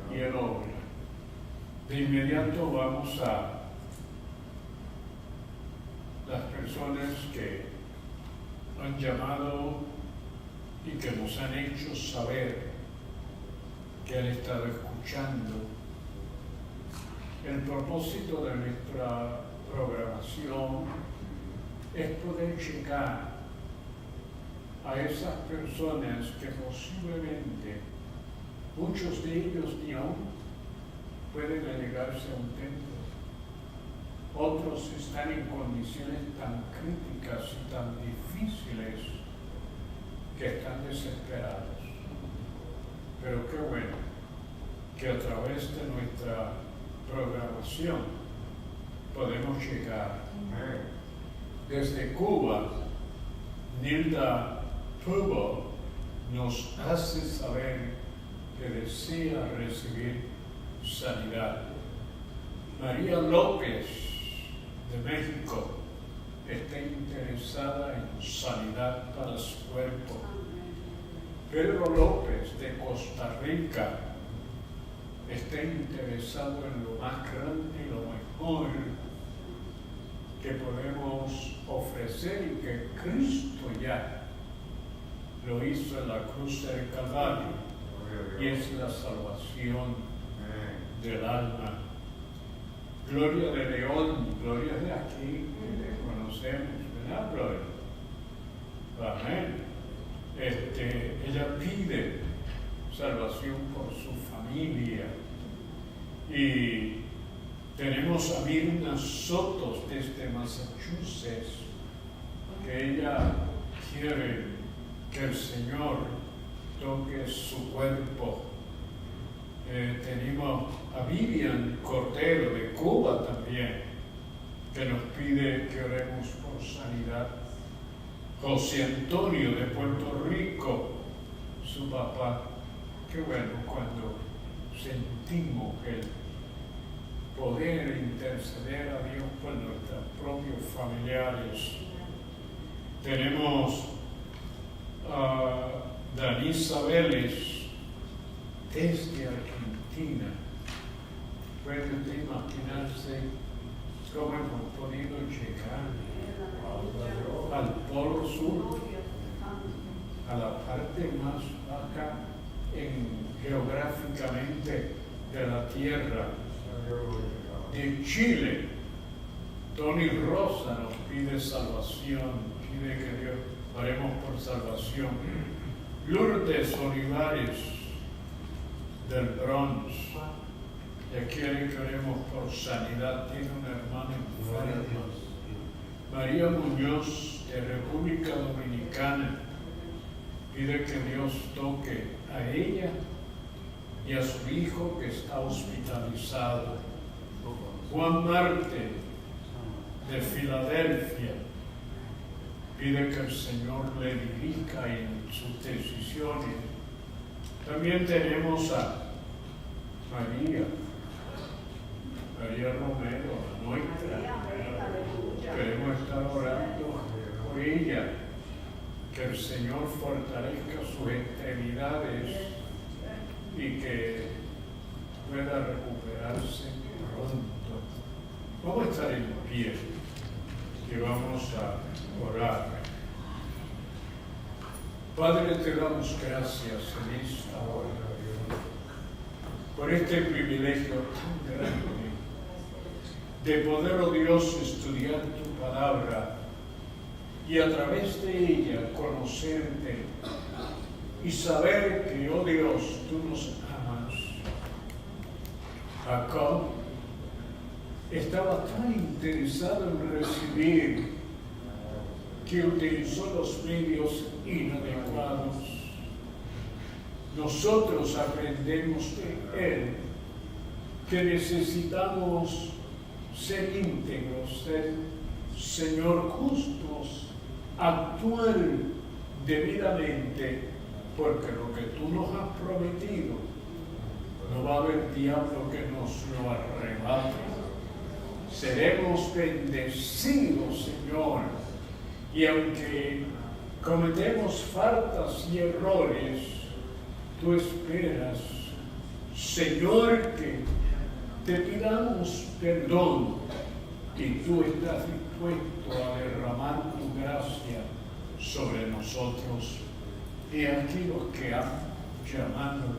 y Él obra. De inmediato vamos a las personas que han llamado y que nos han hecho saber que han estado escuchando. El propósito de nuestra programación es poder llegar a esas personas que posiblemente muchos de ellos ni aún pueden allegarse a un templo. Otros están en condiciones tan críticas y tan difíciles que están desesperados. Pero qué bueno que a través de nuestra programación podemos llegar. Desde Cuba, Nilda Pubo nos hace saber que desea recibir sanidad. María López de México está interesada en sanidad para su cuerpo. Pedro López de Costa Rica está interesado en lo más grande y lo mejor que podemos ofrecer y que Cristo ya lo hizo en la cruz del Calvario, y es la salvación del alma. Gloria de León, Gloria de aquí, que le conocemos, ¿verdad, Gloria? Amén. ella pide salvación por su familia. Y tenemos a Mirna Sotos desde Massachusetts, que ella quiere que el Señor toque su cuerpo. Tenemos a Vivian Cordero de Cuba también, que nos pide que oremos por sanidad. José Antonio de Puerto Rico, su papá. Qué bueno cuando sentimos el poder interceder a Dios por nuestros propios familiares. Tenemos a Danisa Vélez desde Argentina. ¿Puede usted imaginarse cómo hemos podido llegar al Polo Sur, a la parte más baja geográficamente de la Tierra? De Chile, Tony Rosa nos pide salvación, pide que Dios oremos por salvación. Lourdes Olivares del Bronx, ella quiere que oremos por sanidad, tiene una hermana enferma. María Muñoz de República Dominicana pide que Dios toque a ella y a su hijo que está hospitalizado. Juan Marte de Filadelfia pide que el Señor le dirija en sus decisiones. También tenemos a María Romero, la nuestra. Queremos estar orando por ella, que el Señor fortalezca sus extremidades y que pueda recuperarse pronto. Vamos a estar en pie y vamos a orar. Padre, te damos gracias en esta hora por este privilegio tan grande de poder, oh Dios, estudiar tu palabra y a través de ella conocerte y saber que, oh Dios, tú nos amas. Jacob estaba tan interesado en recibir que utilizó los medios inadecuados. Nosotros aprendemos de él que necesitamos ser íntegros, ser, Señor, justos, actuar debidamente, porque lo que tú nos has prometido, no va a haber diablo que nos lo arrebate. Seremos bendecidos, Señor, y aunque cometemos faltas y errores, tú esperas, Señor, que te pidamos perdón y tú estás dispuesto a derramar tu gracia sobre nosotros. Y aquí los que han llamado,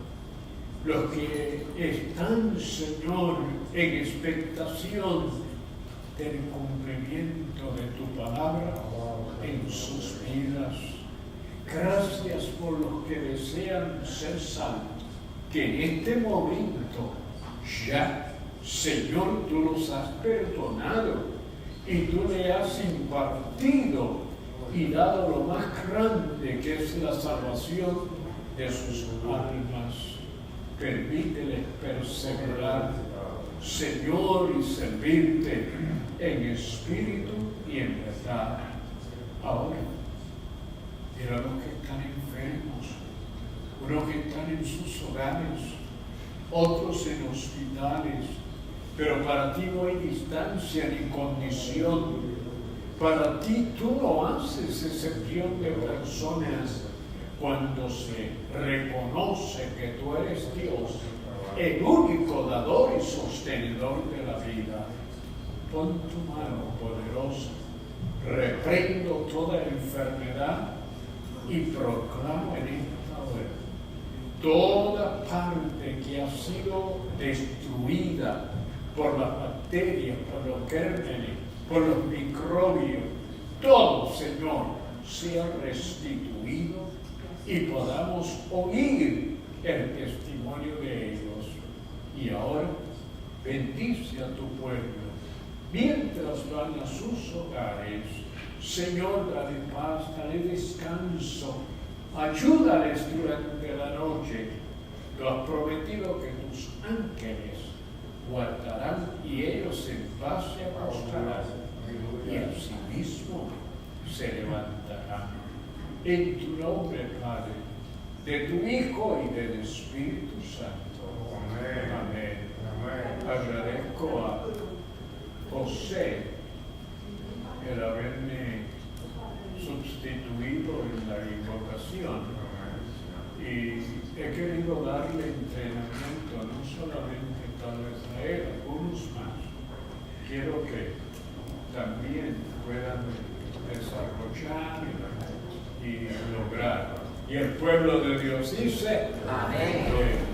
los que están, Señor, en expectación del cumplimiento de tu palabra en sus vidas. Gracias por los que desean ser salvos, que en este momento ya, Señor, tú los has perdonado y tú le has impartido y dado lo más grande, que es la salvación de sus almas. Permíteles perseverar, Señor, y servirte en espíritu y en verdad. Ahora, mira los que están enfermos, unos que están en sus hogares, otros en hospitales, pero para ti no hay distancia ni condición. Para ti tú no haces excepción de personas cuando se reconoce que tú eres Dios, el único dador y sostenedor de la vida. Pon tu mano poderosa, reprendo toda enfermedad y proclamo en esta hora toda parte que ha sido destruida por las bacterias, por los gérmenes, por los microbios, todo, Señor, sea restituido y podamos oír el testimonio de ellos. Y ahora bendice a tu pueblo mientras van a sus hogares. Señor, dale paz, dale descanso, ayúdales durante la noche. Lo has prometido que tus ángeles guardarán y ellos en paz se acostarán y asimismo se levantarán. En tu nombre, Padre, de tu Hijo y del Espíritu Santo. Amén. Agradezco a José el haberme sustituido en la invocación. Y he querido darle entrenamiento, no solamente tal vez a él, algunos más. Quiero que también puedan desarrollar y lograr. Y el pueblo de Dios dice, amén.